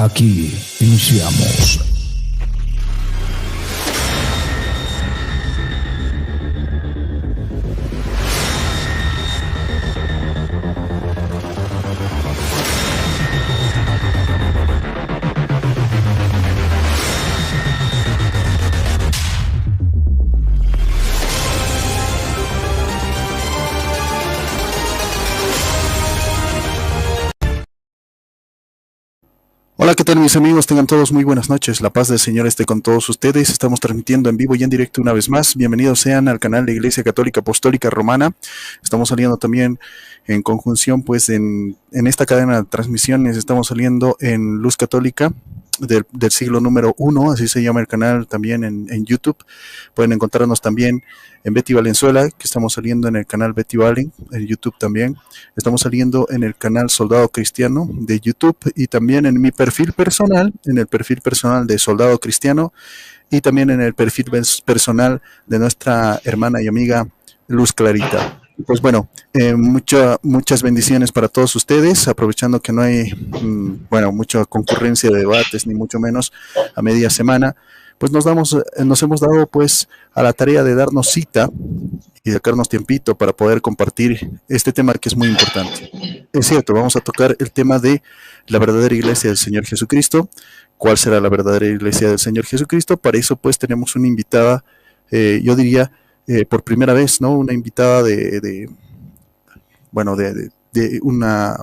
Aquí iniciamos. Hola, ¿qué tal mis amigos? Tengan todos muy buenas noches. La paz del Señor esté con todos ustedes. Estamos transmitiendo en vivo y en directo una vez más. Bienvenidos sean al canal de Iglesia Católica Apostólica Romana. Estamos saliendo también en conjunción pues en esta cadena de transmisiones. Estamos saliendo en Luz Católica del siglo número 1, así se llama el canal también en YouTube. Pueden encontrarnos también en Betty Valenzuela, que estamos saliendo en el canal Betty Valen, en YouTube también. Estamos saliendo en el canal Soldado Cristiano de YouTube y también en mi perfil personal, en el perfil personal de Soldado Cristiano y también en el perfil personal de nuestra hermana y amiga Luz Clarita. Pues bueno, muchas bendiciones para todos ustedes, aprovechando que no hay, mucha concurrencia de debates, ni mucho menos a media semana, pues nos hemos dado pues a la tarea de darnos cita y sacarnos tiempito para poder compartir este tema que es muy importante. Es cierto, vamos a tocar el tema de la verdadera iglesia del Señor Jesucristo. ¿Cuál será la verdadera iglesia del Señor Jesucristo? Para eso pues tenemos una invitada, yo diría, por primera vez, ¿no? Una invitada de una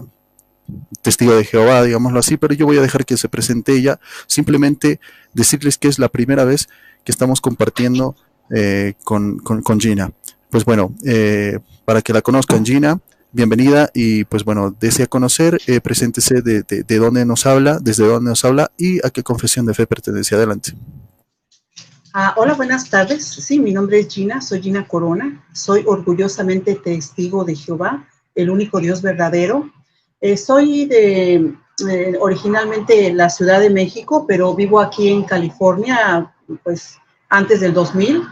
testigo de Jehová, digámoslo así, pero yo voy a dejar que se presente ella, simplemente decirles que es la primera vez que estamos compartiendo con Gina. Pues bueno, para que la conozcan, Gina, bienvenida y pues bueno, desea conocer, preséntese de dónde nos habla, desde dónde nos habla y a qué confesión de fe pertenece. Adelante. Hola, buenas tardes. Sí, mi nombre es Gina, soy Gina Corona, soy orgullosamente testigo de Jehová, el único Dios verdadero. Soy originalmente de la Ciudad de México, pero vivo aquí en California, pues antes del 2000.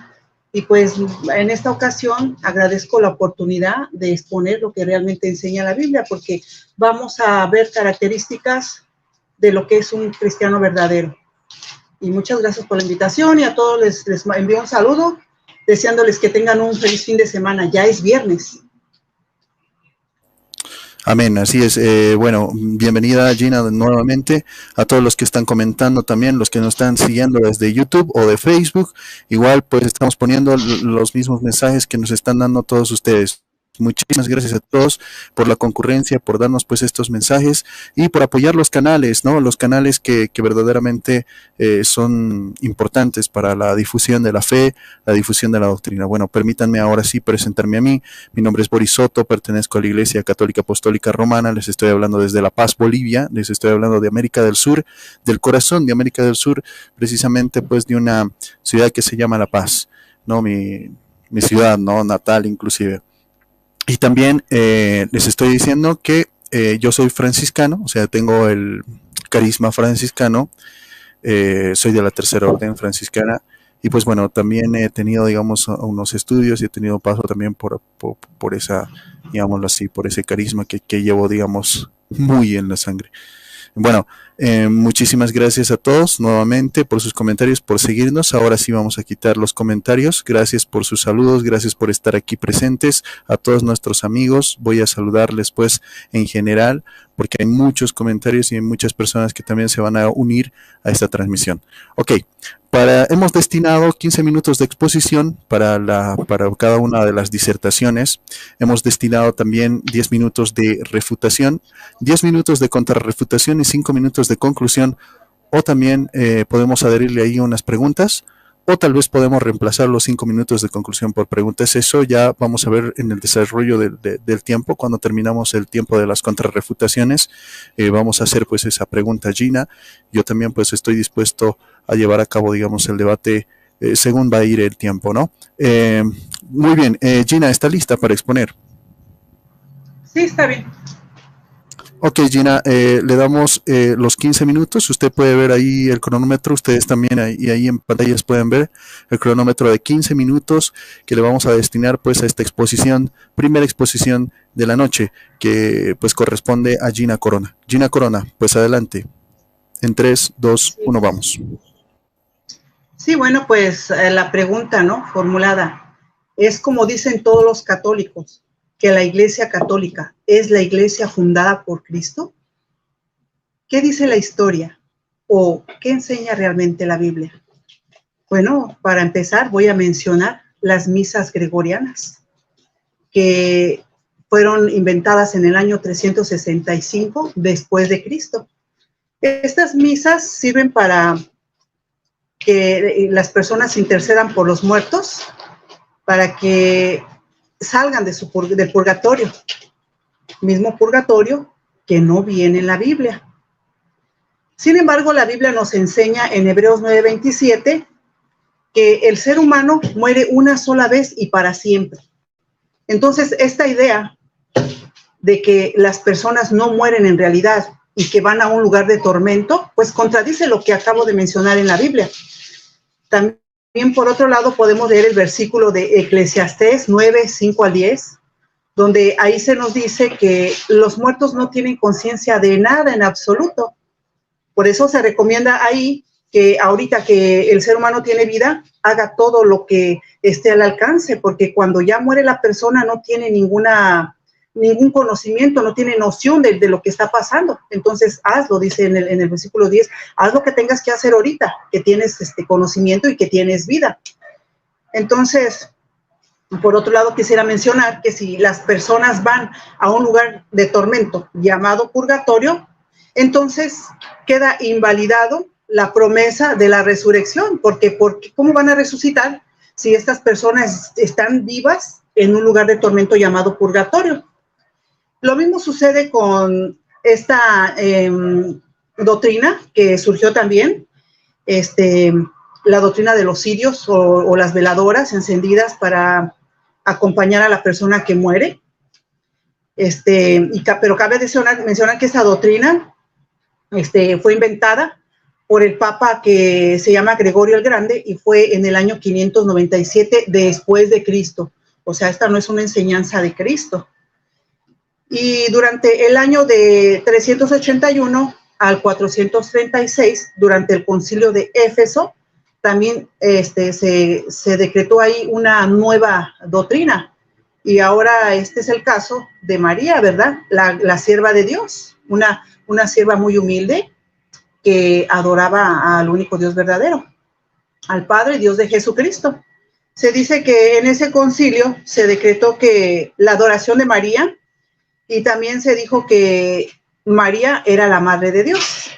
Y pues en esta ocasión agradezco la oportunidad de exponer lo que realmente enseña la Biblia, porque vamos a ver características de lo que es un cristiano verdadero. Y muchas gracias por la invitación y a todos les envío un saludo, deseándoles que tengan un feliz fin de semana. Ya es viernes. Amén, así es. Bienvenida Gina nuevamente, a todos los que están comentando también, los que nos están siguiendo desde YouTube o de Facebook. Igual pues estamos poniendo los mismos mensajes que nos están dando todos ustedes. Muchísimas gracias a todos por la concurrencia, por darnos pues estos mensajes y por apoyar los canales, ¿no? Los canales que verdaderamente son importantes para la difusión de la fe, la difusión de la doctrina. Bueno, permítanme ahora sí presentarme a mí. Mi nombre es Boris Soto, pertenezco a la Iglesia Católica Apostólica Romana. Les estoy hablando desde La Paz, Bolivia. Les estoy hablando de América del Sur, del corazón de América del Sur, precisamente pues de una ciudad que se llama La Paz, ¿no? Mi ciudad, ¿no? Natal inclusive. Y también les estoy diciendo que yo soy franciscano, o sea, tengo el carisma franciscano, soy de la Tercera Orden Franciscana, y pues bueno, también he tenido, digamos, unos estudios y he tenido paso también por esa, digámoslo así, por ese carisma que llevo, digamos, muy en la sangre. Bueno, muchísimas gracias a todos nuevamente por sus comentarios, por seguirnos. Ahora sí vamos a quitar los comentarios. Gracias por sus saludos, gracias por estar aquí presentes. A todos nuestros amigos voy a saludarles pues en general, porque hay muchos comentarios y hay muchas personas que también se van a unir a esta transmisión. Ok, hemos destinado 15 minutos de exposición para cada una de las disertaciones. Hemos destinado también 10 minutos de refutación, 10 minutos de contrarrefutación y 5 minutos de conclusión. O también podemos adherirle ahí unas preguntas, o tal vez podemos reemplazar los 5 minutos de conclusión por preguntas. Eso ya vamos a ver en el desarrollo del tiempo, cuando terminamos el tiempo de las contrarrefutaciones. Vamos a hacer pues esa pregunta a Gina. Yo también pues estoy dispuesto a llevar a cabo, digamos, el debate según va a ir el tiempo, ¿no? Muy bien, Gina, ¿está lista para exponer? Sí, está bien. Ok, Gina, le damos los 15 minutos. Usted puede ver ahí el cronómetro. Ustedes también ahí en pantallas pueden ver el cronómetro de 15 minutos que le vamos a destinar pues a esta exposición, primera exposición de la noche, que pues corresponde a Gina Corona. Gina Corona, pues adelante. En 3, 2, 1, vamos. Sí, bueno, pues la pregunta, ¿no?, formulada es como dicen todos los católicos, que la Iglesia Católica es la iglesia fundada por Cristo. ¿Qué dice la historia? ¿O qué enseña realmente la Biblia? Bueno, para empezar voy a mencionar las misas gregorianas, que fueron inventadas en el año 365 después de Cristo. Estas misas sirven para que las personas intercedan por los muertos, para que salgan del purgatorio, mismo purgatorio que no viene en la Biblia. Sin embargo, la Biblia nos enseña en Hebreos 9:27 que el ser humano muere una sola vez y para siempre. Entonces, esta idea de que las personas no mueren en realidad y que van a un lugar de tormento, pues contradice lo que acabo de mencionar en la Biblia. También, por otro lado, podemos leer el versículo de Eclesiastés 9, 5 al 10, donde ahí se nos dice que los muertos no tienen conciencia de nada en absoluto. Por eso se recomienda ahí que ahorita que el ser humano tiene vida, haga todo lo que esté al alcance, porque cuando ya muere la persona no tiene ningún conocimiento, no tiene noción de lo que está pasando. Entonces, hazlo, dice en el versículo 10, haz lo que tengas que hacer ahorita, que tienes conocimiento y que tienes vida. Entonces, por otro lado, quisiera mencionar que si las personas van a un lugar de tormento llamado purgatorio, entonces queda invalidado la promesa de la resurrección, porque ¿cómo van a resucitar si estas personas están vivas en un lugar de tormento llamado purgatorio? Lo mismo sucede con esta doctrina que surgió también, la doctrina de los cirios o las veladoras encendidas para acompañar a la persona que muere. Pero cabe mencionar que esta doctrina fue inventada por el Papa que se llama Gregorio el Grande y fue en el año 597 después de Cristo. O sea, esta no es una enseñanza de Cristo. Y durante el año de 381 al 436, durante el concilio de Éfeso, también se decretó ahí una nueva doctrina. Y ahora este es el caso de María, ¿verdad? La sierva de Dios, una sierva muy humilde que adoraba al único Dios verdadero, al Padre, Dios de Jesucristo. Se dice que en ese concilio se decretó que la adoración de María, y también se dijo que María era la madre de Dios.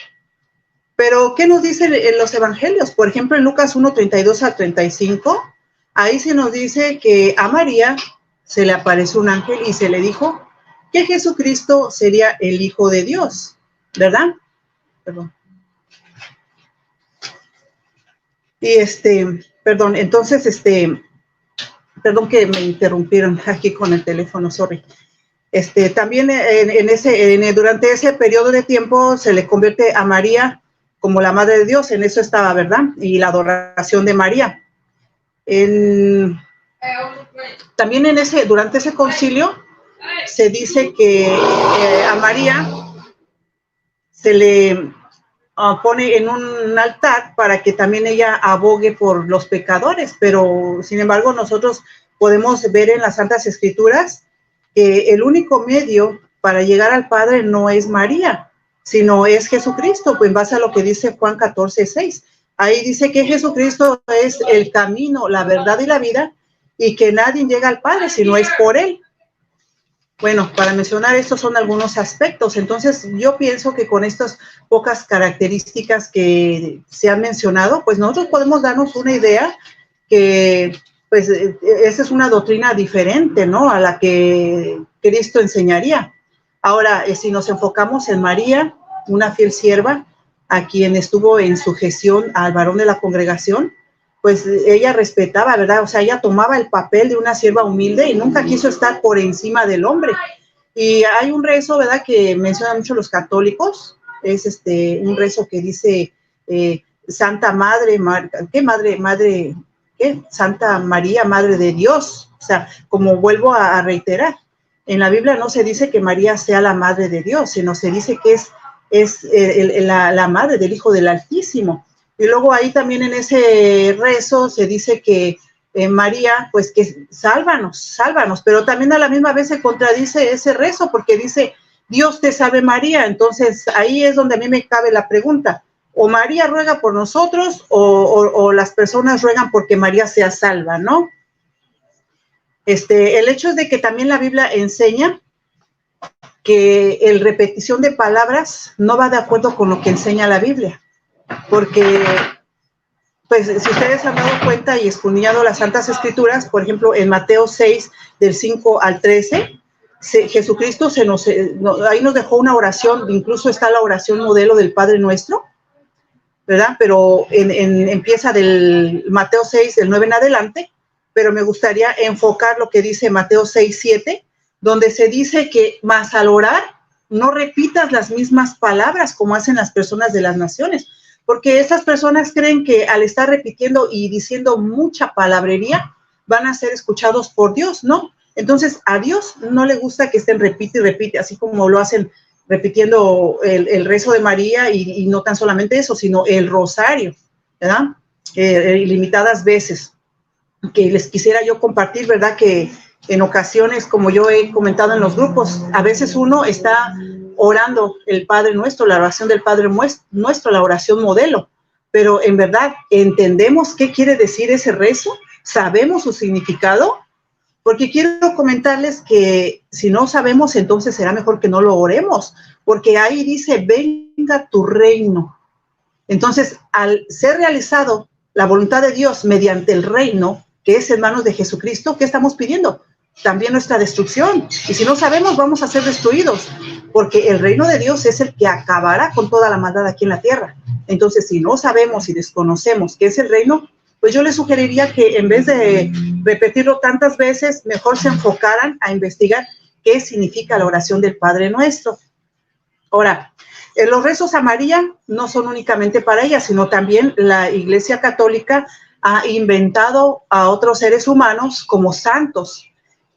Pero, ¿qué nos dicen en los evangelios? Por ejemplo, en Lucas 1, 32 al 35, ahí se nos dice que a María se le apareció un ángel y se le dijo que Jesucristo sería el Hijo de Dios, ¿verdad? Perdón. Y perdón, entonces, perdón que me interrumpieron aquí con el teléfono, sorry. También durante ese periodo de tiempo se le convierte a María como la Madre de Dios, en eso estaba, ¿verdad? Y la adoración de María. También durante ese concilio se dice que a María se le pone en un altar para que también ella abogue por los pecadores, pero sin embargo nosotros podemos ver en las Santas Escrituras que el único medio para llegar al Padre no es María, sino es Jesucristo, pues en base a lo que dice Juan 14:6. Ahí dice que Jesucristo es el camino, la verdad y la vida, y que nadie llega al Padre si no es por Él. Bueno, para mencionar estos son algunos aspectos. Entonces, yo pienso que con estas pocas características que se han mencionado, pues nosotros podemos darnos una idea que, pues, esa es una doctrina diferente, ¿no?, a la que Cristo enseñaría. Ahora, si nos enfocamos en María, una fiel sierva, a quien estuvo en sujeción al varón de la congregación, pues ella respetaba, ¿verdad? O sea, ella tomaba el papel de una sierva humilde y nunca quiso estar por encima del hombre. Y hay un rezo, ¿verdad?, que mencionan mucho los católicos, es un rezo que dice Santa Madre, ¿qué? Santa María, Madre de Dios. O sea, como vuelvo a reiterar, en la Biblia no se dice que María sea la Madre de Dios, sino se dice que es es la madre del Hijo del Altísimo. Y luego ahí también en ese rezo se dice que María, pues que sálvanos, pero también a la misma vez se contradice ese rezo porque dice, Dios te salve María. Entonces ahí es donde a mí me cabe la pregunta, o María ruega por nosotros o las personas ruegan porque María sea salva, ¿no? El hecho es de que también la Biblia enseña que el repetición de palabras no va de acuerdo con lo que enseña la Biblia, porque pues si ustedes han dado cuenta y escudriñado las Santas Escrituras, por ejemplo, en Mateo 6, del 5 al 13, Jesucristo ahí nos dejó una oración, incluso está la oración modelo del Padre Nuestro, ¿verdad? Pero empieza del Mateo 6, del 9 en adelante, pero me gustaría enfocar lo que dice Mateo 6, 7, donde se dice que más al orar, no repitas las mismas palabras como hacen las personas de las naciones, porque estas personas creen que al estar repitiendo y diciendo mucha palabrería, van a ser escuchados por Dios, ¿no? Entonces, a Dios no le gusta que estén repite y repite, así como lo hacen repitiendo el rezo de María y no tan solamente eso, sino el rosario, ¿verdad? Ilimitadas veces. Que les quisiera yo compartir, ¿verdad? Que en ocasiones, como yo he comentado en los grupos, a veces uno está orando el Padre Nuestro, la oración del Padre Nuestro, la oración modelo, pero en verdad, ¿entendemos qué quiere decir ese rezo? ¿Sabemos su significado? Porque quiero comentarles que si no sabemos, entonces será mejor que no lo oremos, porque ahí dice, venga tu reino. Entonces, al ser realizado la voluntad de Dios mediante el reino, que es en manos de Jesucristo, ¿qué estamos pidiendo? También nuestra destrucción. Y si no sabemos, vamos a ser destruidos, porque el reino de Dios es el que acabará con toda la maldad aquí en la tierra. Entonces, si no sabemos y desconocemos qué es el reino, pues yo les sugeriría que en vez de repetirlo tantas veces, mejor se enfocaran a investigar qué significa la oración del Padre Nuestro. Ahora, los rezos a María no son únicamente para ella, sino también la Iglesia Católica ha inventado a otros seres humanos como santos.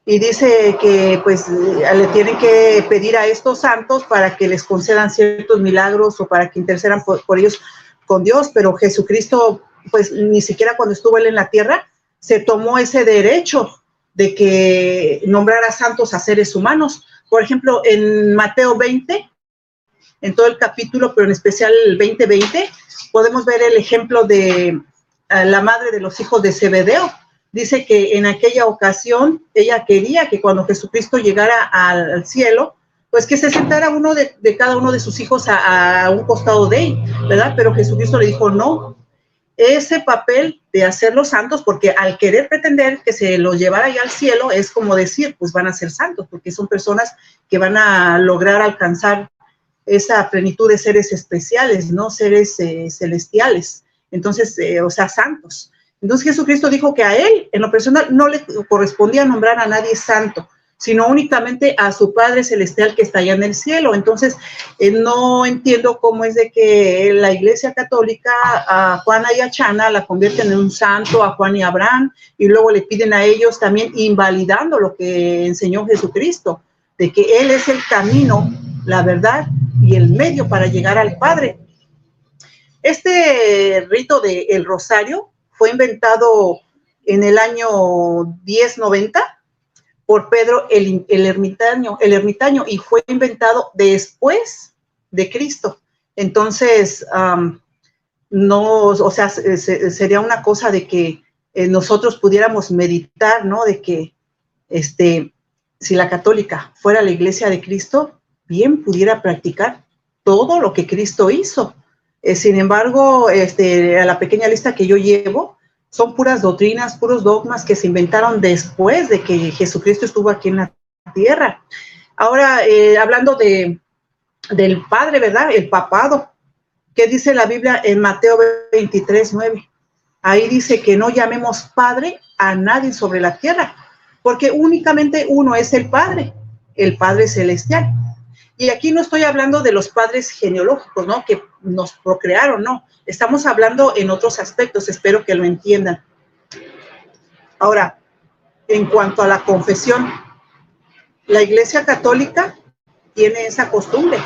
Y dice que pues le tienen que pedir a estos santos para que les concedan ciertos milagros o para que intercedan por ellos con Dios, pero Jesucristo pues ni siquiera cuando estuvo él en la tierra se tomó ese derecho de que nombrara santos a seres humanos. Por ejemplo, en Mateo 20, en todo el capítulo, pero en especial el 20:20, podemos ver el ejemplo de la madre de los hijos de Zebedeo. Dice que en aquella ocasión ella quería que cuando Jesucristo llegara al cielo, pues que se sentara uno de cada uno de sus hijos a un costado de él, ¿verdad? Pero Jesucristo le dijo, no, ese papel de hacerlos santos, porque al querer pretender que se los llevara ya al cielo, es como decir, pues van a ser santos, porque son personas que van a lograr alcanzar esa plenitud de seres especiales, ¿no? Seres celestiales. Entonces, o sea, santos. Entonces Jesucristo dijo que a él, en lo personal, no le correspondía nombrar a nadie santo, sino únicamente a su Padre Celestial que está allá en el cielo. Entonces, no entiendo cómo es de que la Iglesia Católica a Juana y a Chana la convierten en un santo, a Juan y a Abraham, y luego le piden a ellos también invalidando lo que enseñó Jesucristo, de que Él es el camino, la verdad y el medio para llegar al Padre. Este rito del rosario fue inventado en el año 1090 por Pedro el ermitaño, y fue inventado después de Cristo. Entonces, no, o sea, sería una cosa de que nosotros pudiéramos meditar, ¿no? De que si la católica fuera la iglesia de Cristo, bien pudiera practicar todo lo que Cristo hizo. Sin embargo, a la pequeña lista que yo llevo, son puras doctrinas, puros dogmas que se inventaron después de que Jesucristo estuvo aquí en la tierra. Ahora, hablando del Padre, ¿verdad? El papado. ¿Qué dice la Biblia en Mateo 23:9? Ahí dice que no llamemos Padre a nadie sobre la tierra, porque únicamente uno es el Padre Celestial. Y aquí no estoy hablando de los padres genealógicos, ¿no? Que nos procrearon, no. Estamos hablando en otros aspectos, espero que lo entiendan. Ahora, en cuanto a la confesión, la Iglesia Católica tiene esa costumbre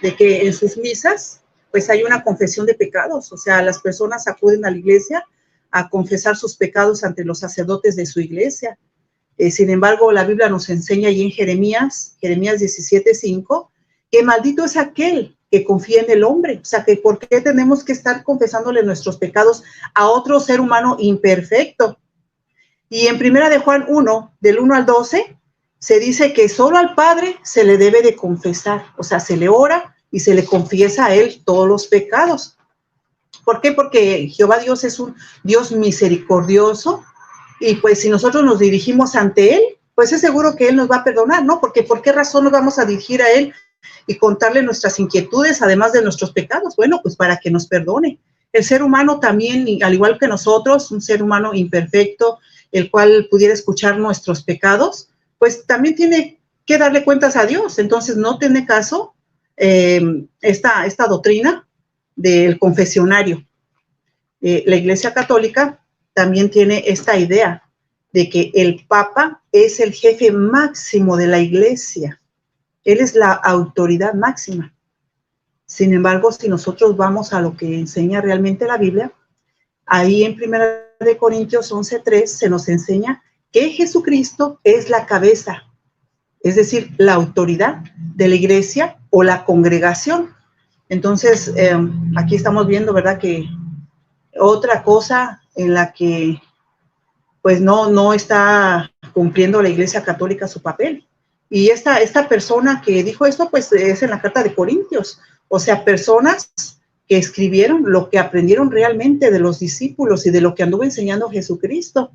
de que en sus misas, pues hay una confesión de pecados, o sea, las personas acuden a la iglesia a confesar sus pecados ante los sacerdotes de su iglesia. Sin embargo, la Biblia nos enseña ahí en Jeremías 17:5, que maldito es aquel que confía en el hombre. O sea, que ¿por qué tenemos que estar confesándole nuestros pecados a otro ser humano imperfecto? Y en 1 de Juan 1, del 1 al 12, se dice que solo al Padre se le debe de confesar. O sea, se le ora y se le confiesa a él todos los pecados. ¿Por qué? Porque Jehová Dios es un Dios misericordioso, y pues si nosotros nos dirigimos ante él, pues es seguro que él nos va a perdonar, ¿no? Porque ¿por qué razón nos vamos a dirigir a él y contarle nuestras inquietudes, además de nuestros pecados? Bueno, pues para que nos perdone. El ser humano también, al igual que nosotros, un ser humano imperfecto, el cual pudiera escuchar nuestros pecados, pues también tiene que darle cuentas a Dios. Entonces no tiene caso esta doctrina del confesionario. La Iglesia Católica también tiene esta idea de que el Papa es el jefe máximo de la Iglesia. Él es la autoridad máxima. Sin embargo, si nosotros vamos a lo que enseña realmente la Biblia, ahí en 1 Corintios 11:3 se nos enseña que Jesucristo es la cabeza, es decir, la autoridad de la iglesia o la congregación. Entonces, aquí estamos viendo, ¿verdad?, que otra cosa en la que pues no está cumpliendo la Iglesia Católica su papel. Y esta persona que dijo esto, pues es en la carta de Corintios. O sea, personas que escribieron lo que aprendieron realmente de los discípulos y de lo que anduvo enseñando Jesucristo.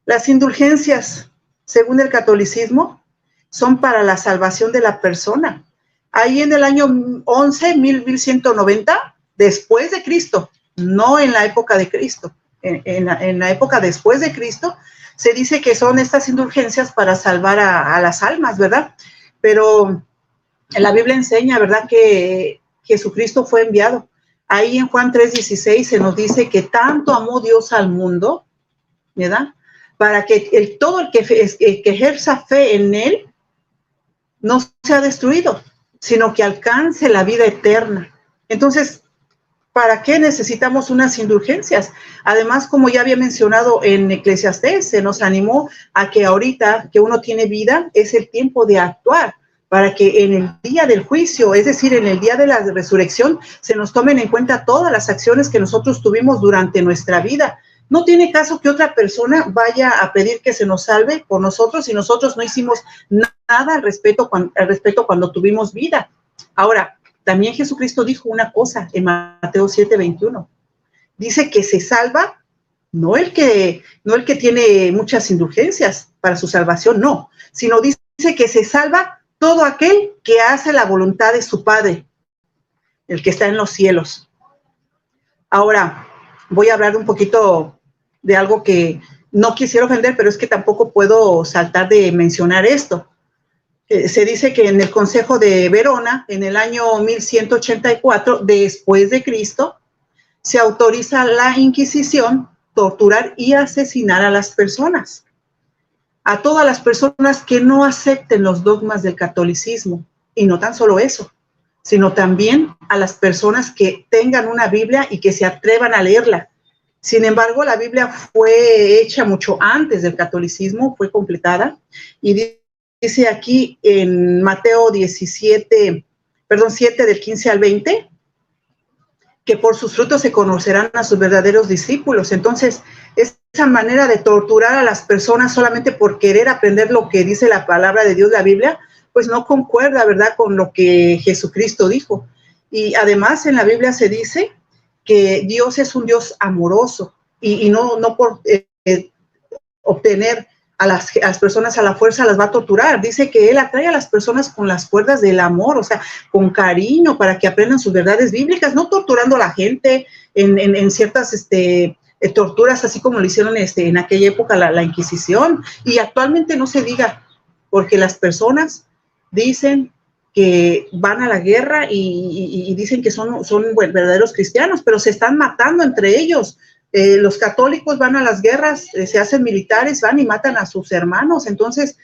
Las indulgencias, según el catolicismo, son para la salvación de la persona. Ahí en el año 11.190, después de Cristo, no en la época de Cristo, en la época después de Cristo, se dice que son estas indulgencias para salvar a las almas, ¿verdad? Pero la Biblia enseña, ¿verdad?, que Jesucristo fue enviado. Ahí en Juan 3:16 se nos dice que tanto amó Dios al mundo, ¿verdad?, para que todo el que ejerza fe en él no sea destruido, sino que alcance la vida eterna. Entonces, ¿para qué necesitamos unas indulgencias? Además, como ya había mencionado en Eclesiastés, se nos animó a que ahorita que uno tiene vida, es el tiempo de actuar, para que en el día del juicio, es decir, en el día de la resurrección, se nos tomen en cuenta todas las acciones que nosotros tuvimos durante nuestra vida. No tiene caso que otra persona vaya a pedir que se nos salve por nosotros si nosotros no hicimos nada al respecto cuando tuvimos vida. Ahora, también Jesucristo dijo una cosa en Mateo 7:21. Dice que se salva no el que tiene muchas indulgencias para su salvación, no, sino dice que se salva todo aquel que hace la voluntad de su Padre, el que está en los cielos. Ahora, voy a hablar un poquito de algo que no quisiera ofender, pero es que tampoco puedo saltar de mencionar esto. Se dice que en el Consejo de Verona, en el año 1184, después de Cristo, se autoriza la Inquisición, torturar y asesinar a las personas. A todas las personas que no acepten los dogmas del catolicismo. Y no tan solo eso, sino también a las personas que tengan una Biblia y que se atrevan a leerla. Sin embargo, la Biblia fue hecha mucho antes del catolicismo, fue completada, y dice aquí en Mateo 7 del 15 al 20, que por sus frutos se conocerán a sus verdaderos discípulos. Entonces, esa manera de torturar a las personas solamente por querer aprender lo que dice la palabra de Dios, la Biblia, pues no concuerda, ¿verdad?, con lo que Jesucristo dijo. Y además en la Biblia se dice que Dios es un Dios amoroso y no por obtener a las personas a la fuerza las va a torturar. Dice que Él atrae a las personas con las cuerdas del amor, o sea, con cariño, para que aprendan sus verdades bíblicas, no torturando a la gente en ciertas torturas, así como lo hicieron en aquella época la Inquisición. Y actualmente no se diga, porque las personas dicen que van a la guerra y dicen que son verdaderos cristianos, pero se están matando entre ellos. Los católicos van a las guerras, se hacen militares, van y matan a sus hermanos. Entonces,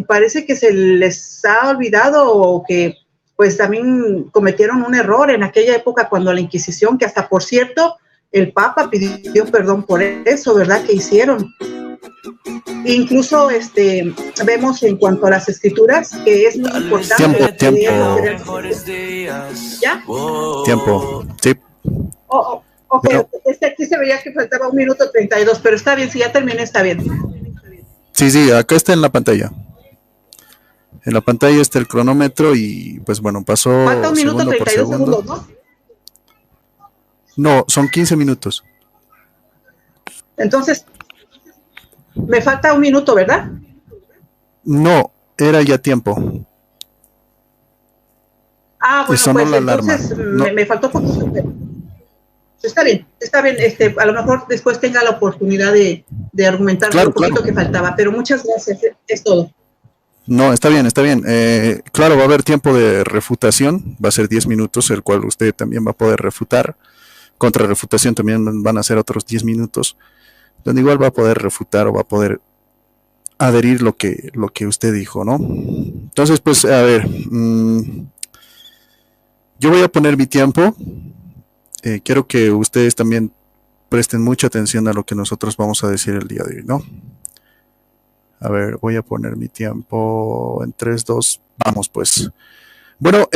parece que se les ha olvidado o que pues también cometieron un error en aquella época cuando la Inquisición, que hasta por cierto, el Papa pidió perdón por eso, ¿verdad? Que hicieron. Incluso vemos en cuanto a las escrituras que es muy importante. Tiempo. ¿Ya? Tiempo, sí. Ok, bueno. Aquí se veía que faltaba 1 minuto 32, pero está bien, si ya terminé, está bien. Sí, acá está en la pantalla. En la pantalla está el cronómetro y pues bueno, pasó. Falta 1 minuto 32 segundos, ¿no? No, son 15 minutos. Entonces, me falta 1 minuto, ¿verdad? No, era ya tiempo. Bueno, pues entonces me faltó poquito. Está bien. A lo mejor después tenga la oportunidad de argumentar un poquito que faltaba, pero muchas gracias, es todo. No, está bien. Claro, va a haber tiempo de refutación, va a ser 10 minutos, el cual usted también va a poder refutar. Contra refutación también van a ser otros 10 minutos, donde igual va a poder refutar o va a poder adherir lo que usted dijo, ¿no? Entonces, pues, a ver, yo voy a poner mi tiempo. Quiero que ustedes también presten mucha atención a lo que nosotros vamos a decir el día de hoy, ¿no? A ver, voy a poner mi tiempo en 3, 2, vamos pues. Bueno,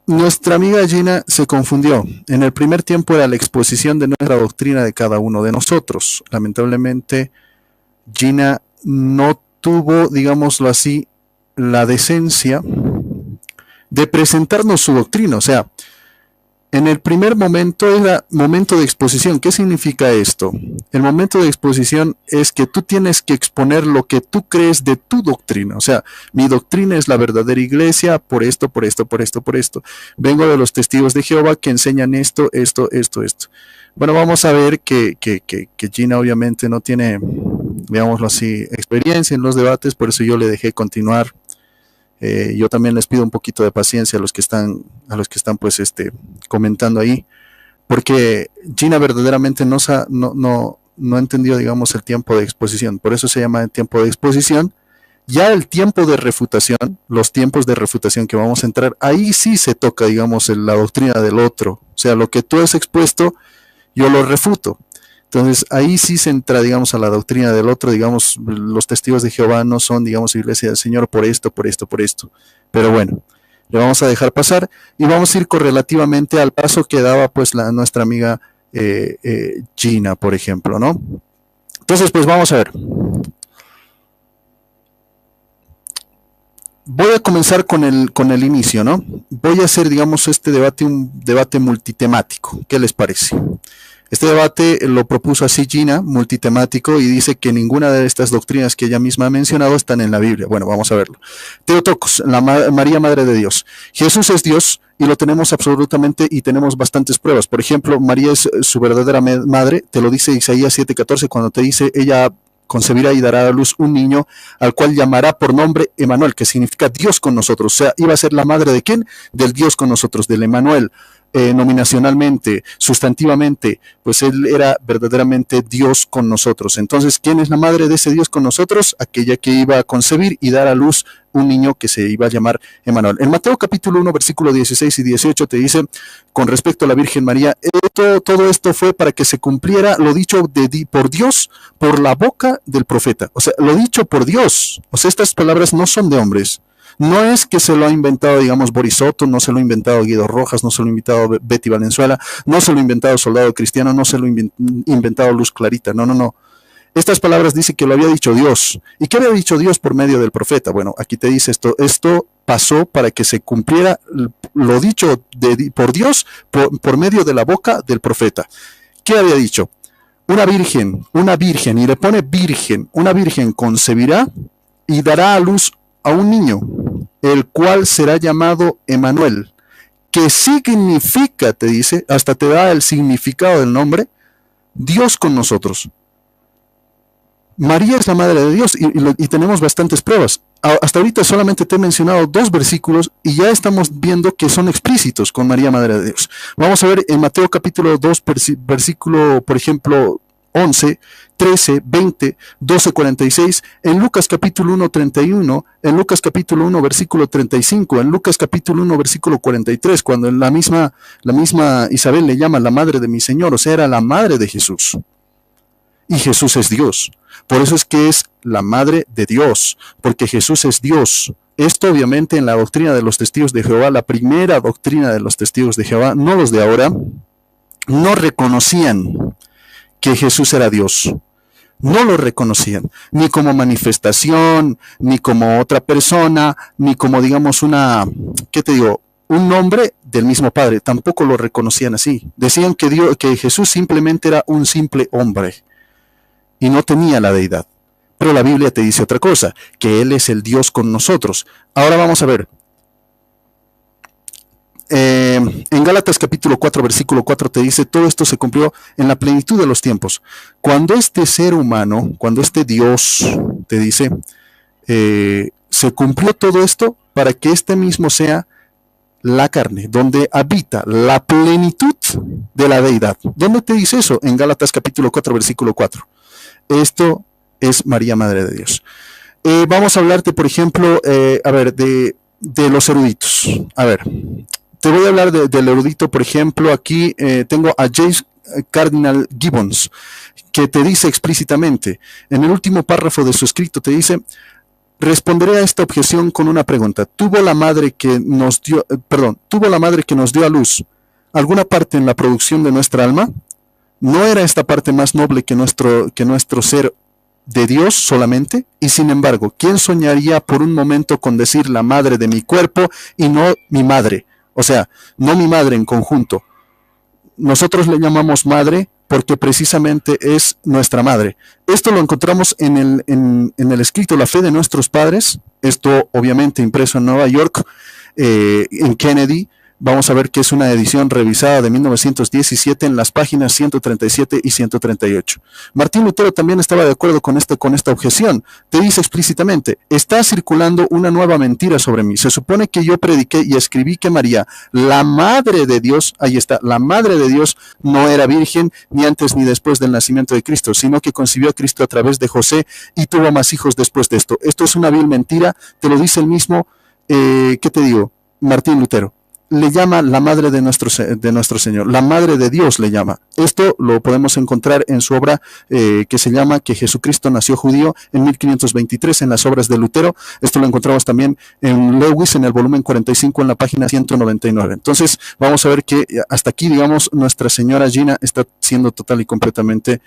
nuestra amiga Gina se confundió. En el primer tiempo era la exposición de nuestra doctrina de cada uno de nosotros. Lamentablemente, Gina no tuvo, digámoslo así, la decencia de presentarnos su doctrina. O sea, en el primer momento era momento de exposición. ¿Qué significa esto? El momento de exposición es que tú tienes que exponer lo que tú crees de tu doctrina. O sea, mi doctrina es la verdadera iglesia por esto, por esto, por esto, por esto. Vengo de los testigos de Jehová que enseñan esto. Bueno, vamos a ver que Gina obviamente no tiene, digámoslo así, experiencia en los debates, por eso yo le dejé continuar. Yo también les pido un poquito de paciencia a los que están pues comentando ahí, porque Gina verdaderamente no entendió, digamos, el tiempo de exposición, por eso se llama el tiempo de exposición. Ya el tiempo de refutación, los tiempos de refutación que vamos a entrar, ahí sí se toca, digamos, la doctrina del otro, o sea, lo que tú has expuesto, yo lo refuto. Entonces, ahí sí se entra, digamos, a la doctrina del otro, digamos, los testigos de Jehová no son, digamos, iglesia del Señor por esto. Pero bueno, le vamos a dejar pasar y vamos a ir correlativamente al paso que daba, pues, nuestra amiga Gina, por ejemplo, ¿no? Entonces, pues, vamos a ver. Voy a comenzar con el inicio, ¿no? Voy a hacer, digamos, un debate multitemático. ¿Qué les parece? Este debate lo propuso así Gina, multitemático, y dice que ninguna de estas doctrinas que ella misma ha mencionado están en la Biblia. Bueno, vamos a verlo. Teotocos, María Madre de Dios. Jesús es Dios y lo tenemos absolutamente y tenemos bastantes pruebas. Por ejemplo, María es su verdadera madre, te lo dice Isaías 7:14 cuando te dice ella concebirá y dará a luz un niño al cual llamará por nombre Emanuel, que significa Dios con nosotros. O sea, iba a ser la madre de ¿quién? Del Dios con nosotros, del Emanuel. Nominacionalmente, sustantivamente, pues él era verdaderamente Dios con nosotros. Entonces, ¿quién es la madre de ese Dios con nosotros? Aquella que iba a concebir y dar a luz un niño que se iba a llamar Emanuel. En Mateo capítulo 1, versículo 16 y 18 te dice, con respecto a la Virgen María, todo esto fue para que se cumpliera lo dicho por Dios por la boca del profeta. O sea, lo dicho por Dios. O sea, estas palabras no son de hombres. No es que se lo ha inventado, digamos, Boris Soto, no se lo ha inventado Guido Rojas, no se lo ha inventado Betty Valenzuela, no se lo ha inventado Soldado Cristiano, no se lo ha inventado Luz Clarita, no. Estas palabras dice que lo había dicho Dios. ¿Y qué había dicho Dios por medio del profeta? Bueno, aquí te dice esto pasó para que se cumpliera lo dicho por Dios por medio de la boca del profeta. ¿Qué había dicho? Una virgen, y le pone virgen, una virgen concebirá y dará a luz a un niño, el cual será llamado Emanuel, que significa, te dice, hasta te da el significado del nombre, Dios con nosotros. María es la madre de Dios y tenemos bastantes pruebas. Hasta ahorita solamente te he mencionado 2 versículos y ya estamos viendo que son explícitos con María, madre de Dios. Vamos a ver en Mateo capítulo 2, versículo, por ejemplo, 11, 13, 20, 12, 46, en Lucas capítulo 1, 31, en Lucas capítulo 1, versículo 35, en Lucas capítulo 1, versículo 43, cuando la misma Isabel le llama la madre de mi Señor, o sea, era la madre de Jesús. Y Jesús es Dios. Por eso es que es la madre de Dios, porque Jesús es Dios. Esto obviamente en la doctrina de los testigos de Jehová, la primera doctrina de los testigos de Jehová, no los de ahora, no reconocían que Jesús era Dios. No lo reconocían, ni como manifestación, ni como otra persona, ni como, digamos, un nombre del mismo Padre. Tampoco lo reconocían así. Decían que Jesús simplemente era un simple hombre y no tenía la deidad. Pero la Biblia te dice otra cosa, que Él es el Dios con nosotros. Ahora vamos a ver. En Gálatas capítulo 4, versículo 4 te dice, todo esto se cumplió en la plenitud de los tiempos. Cuando este ser humano, cuando este Dios, te dice, se cumplió todo esto para que este mismo sea la carne, donde habita la plenitud de la deidad. ¿Dónde te dice eso? En Gálatas capítulo 4, versículo 4. Esto es María, Madre de Dios. Vamos a hablarte, por ejemplo, de los eruditos. A ver, te voy a hablar del erudito, por ejemplo, aquí tengo a James Cardinal Gibbons, que te dice explícitamente, en el último párrafo de su escrito, te dice, responderé a esta objeción con una pregunta. ¿Tuvo la madre que nos dio a luz alguna parte en la producción de nuestra alma? ¿No era esta parte más noble que nuestro ser de Dios solamente? Y sin embargo, ¿quién soñaría por un momento con decir la madre de mi cuerpo y no mi madre? O sea, no mi madre en conjunto. Nosotros le llamamos madre porque precisamente es nuestra madre. Esto lo encontramos en el escrito La fe de nuestros padres. Esto obviamente impreso en Nueva York, en Kennedy. Vamos a ver que es una edición revisada de 1917 en las páginas 137 y 138. Martín Lutero también estaba de acuerdo con esta objeción. Te dice explícitamente, está circulando una nueva mentira sobre mí. Se supone que yo prediqué y escribí que María, la madre de Dios, ahí está, la madre de Dios no era virgen ni antes ni después del nacimiento de Cristo, sino que concibió a Cristo a través de José y tuvo más hijos después de esto. Esto es una vil mentira, te lo dice el mismo, Martín Lutero. Le llama la madre de nuestro Señor, la madre de Dios le llama. Esto lo podemos encontrar en su obra que se llama Que Jesucristo nació judío en 1523 en las obras de Lutero. Esto lo encontramos también en Lewis en el volumen 45 en la página 199. Entonces vamos a ver que hasta aquí, digamos, Nuestra Señora Gina está siendo total y completamente...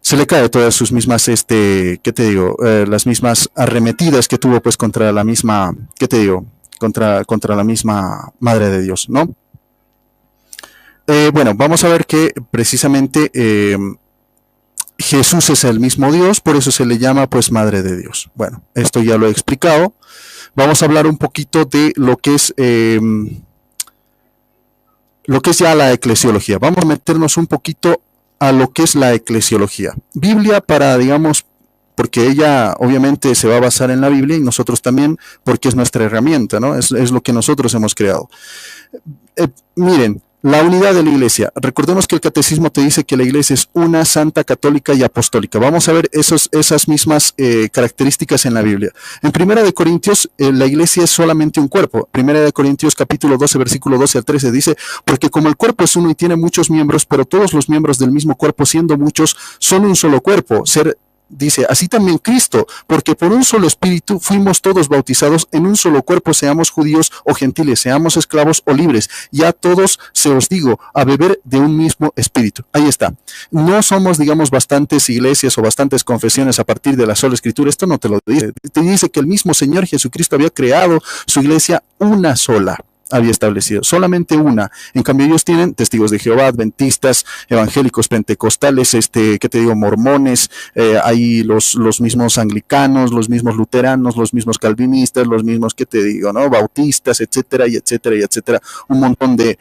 Se le cae todas sus mismas, las mismas arremetidas que tuvo pues contra la misma, contra la misma Madre de Dios, ¿no? Bueno, vamos a ver que precisamente Jesús es el mismo Dios, por eso se le llama pues Madre de Dios. Bueno, esto ya lo he explicado. Vamos a hablar un poquito de lo que es ya la eclesiología. Vamos a meternos un poquito a lo que es la eclesiología. Biblia para, digamos, porque ella obviamente se va a basar en la Biblia y nosotros también, porque es nuestra herramienta, ¿no? Es lo que nosotros hemos creado. Miren, la unidad de la iglesia. Recordemos que el catecismo te dice que la iglesia es una, santa, católica y apostólica. Vamos a ver esas mismas características en la Biblia. En 1 Corintios, la iglesia es solamente un cuerpo. 1 Corintios capítulo 12, versículo 12 al 13 dice, porque como el cuerpo es uno y tiene muchos miembros, pero todos los miembros del mismo cuerpo, siendo muchos, son un solo cuerpo. Dice, así también Cristo, porque por un solo espíritu fuimos todos bautizados en un solo cuerpo, seamos judíos o gentiles, seamos esclavos o libres, ya todos se os digo, a beber de un mismo espíritu. Ahí está. No somos, digamos, bastantes iglesias o bastantes confesiones a partir de la sola escritura, esto no te lo dice. Te dice que el mismo Señor Jesucristo había creado su iglesia una sola. Había establecido, solamente una. En cambio ellos tienen testigos de Jehová, adventistas, evangélicos, pentecostales, mormones, hay los mismos anglicanos, los mismos luteranos, los mismos calvinistas, los mismos, bautistas, etcétera, y etcétera, y etcétera. Un montón de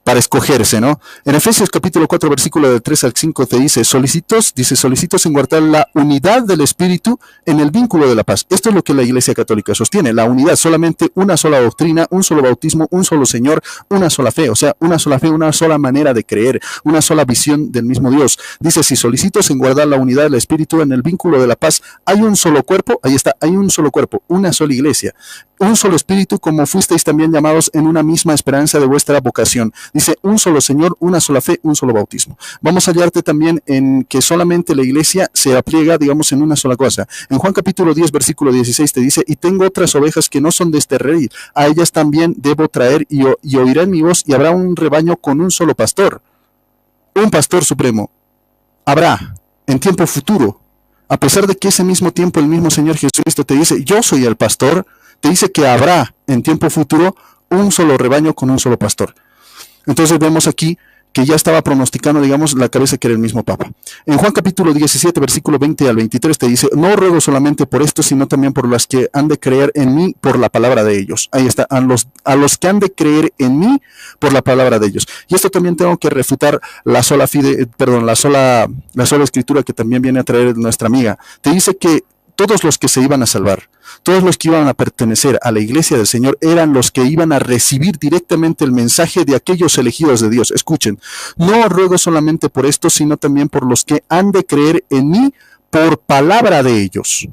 para escogerse, ¿no? En Efesios capítulo 4, versículo del 3 al 5 te dice, solicitos en guardar la unidad del Espíritu en el vínculo de la paz. Esto es lo que la Iglesia Católica sostiene, la unidad, solamente una sola doctrina, un solo bautismo, un solo Señor, una sola fe, o sea, una sola fe, una sola manera de creer, una sola visión del mismo Dios. Dice, si solicitos en guardar la unidad del Espíritu en el vínculo de la paz, hay un solo cuerpo, ahí está, hay un solo cuerpo, una sola iglesia, un solo Espíritu, como fuisteis también llamados en una misma esperanza de vuestra vocación. Dice, un solo Señor, una sola fe, un solo bautismo. Vamos a hallarte también en que solamente la iglesia se apliega, digamos, en una sola cosa. En Juan capítulo 10, versículo 16 te dice, y tengo otras ovejas que no son de este redil, a ellas también debo traer y oirán mi voz, y habrá un rebaño con un solo pastor. Un pastor supremo. Habrá en tiempo futuro. A pesar de que ese mismo tiempo el mismo Señor Jesucristo te dice, yo soy el pastor, te dice que habrá en tiempo futuro un solo rebaño con un solo pastor. Entonces vemos aquí que ya estaba pronosticando, digamos, la cabeza que era el mismo Papa. En Juan capítulo 17, versículo 20 al 23 te dice, no ruego solamente por esto, sino también por las que han de creer en mí por la palabra de ellos. Ahí está, a los que han de creer en mí por la palabra de ellos. Y esto también tengo que refutar la sola escritura que también viene a traer nuestra amiga. Te dice que todos los que se iban a salvar, todos los que iban a pertenecer a la iglesia del Señor eran los que iban a recibir directamente el mensaje de aquellos elegidos de Dios. Escuchen, no ruego solamente por esto, sino también por los que han de creer en mí por palabra de ellos.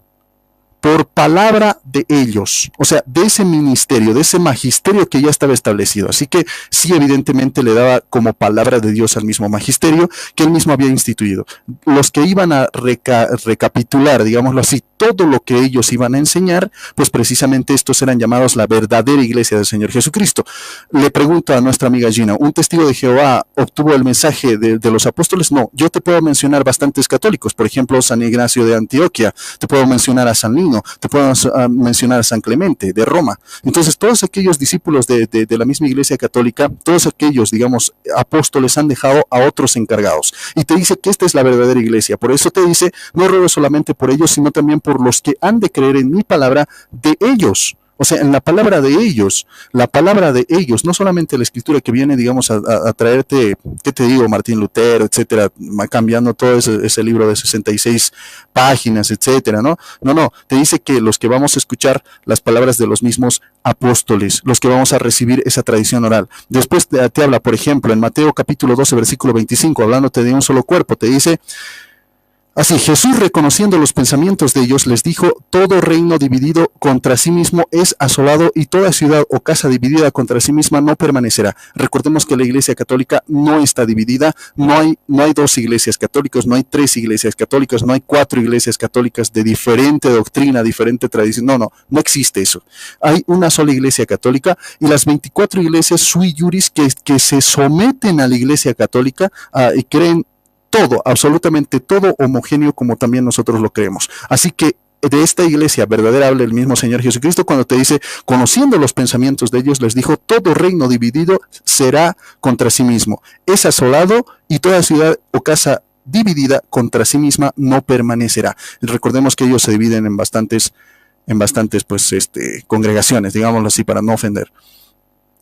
Por palabra de ellos, o sea, de ese ministerio, de ese magisterio que ya estaba establecido. Así que sí, evidentemente le daba como palabra de Dios al mismo magisterio que él mismo había instituido. Los que iban a recapitular, digámoslo así, todo lo que ellos iban a enseñar, pues precisamente estos eran llamados la verdadera iglesia del Señor Jesucristo. Le pregunto a nuestra amiga Gina, ¿un testigo de Jehová obtuvo el mensaje de los apóstoles? No, yo te puedo mencionar bastantes católicos, por ejemplo, San Ignacio de Antioquia, te puedo mencionar a San Lino, te puedo mencionar a San Clemente de Roma. Entonces, todos aquellos discípulos de la misma iglesia católica, todos aquellos, digamos, apóstoles han dejado a otros encargados. Y te dice que esta es la verdadera iglesia. Por eso te dice, no ruego solamente por ellos, sino también por los que han de creer en mi palabra de ellos. O sea, en la palabra de ellos, no solamente la escritura que viene, digamos, a traerte, ¿qué te digo? Martín Lutero, etcétera, cambiando todo ese libro de 66 páginas, etcétera, ¿no? No, te dice que los que vamos a escuchar las palabras de los mismos apóstoles, los que vamos a recibir esa tradición oral. Después te habla, por ejemplo, en Mateo capítulo 12, versículo 25, hablándote de un solo cuerpo, te dice, así, Jesús, reconociendo los pensamientos de ellos, les dijo, todo reino dividido contra sí mismo es asolado, y toda ciudad o casa dividida contra sí misma no permanecerá. Recordemos que la iglesia católica no está dividida, no hay dos iglesias católicas, no hay tres iglesias católicas, no hay cuatro iglesias católicas de diferente doctrina, diferente tradición, no existe eso. Hay una sola iglesia católica, y las 24 iglesias sui juris que se someten a la iglesia católica y creen todo, absolutamente todo homogéneo como también nosotros lo creemos. Así que de esta iglesia verdadera habla el mismo Señor Jesucristo cuando te dice, conociendo los pensamientos de ellos, les dijo, todo reino dividido será contra sí mismo, es asolado, y toda ciudad o casa dividida contra sí misma no permanecerá. Recordemos que ellos se dividen en bastantes pues, congregaciones, digámoslo así, para no ofender.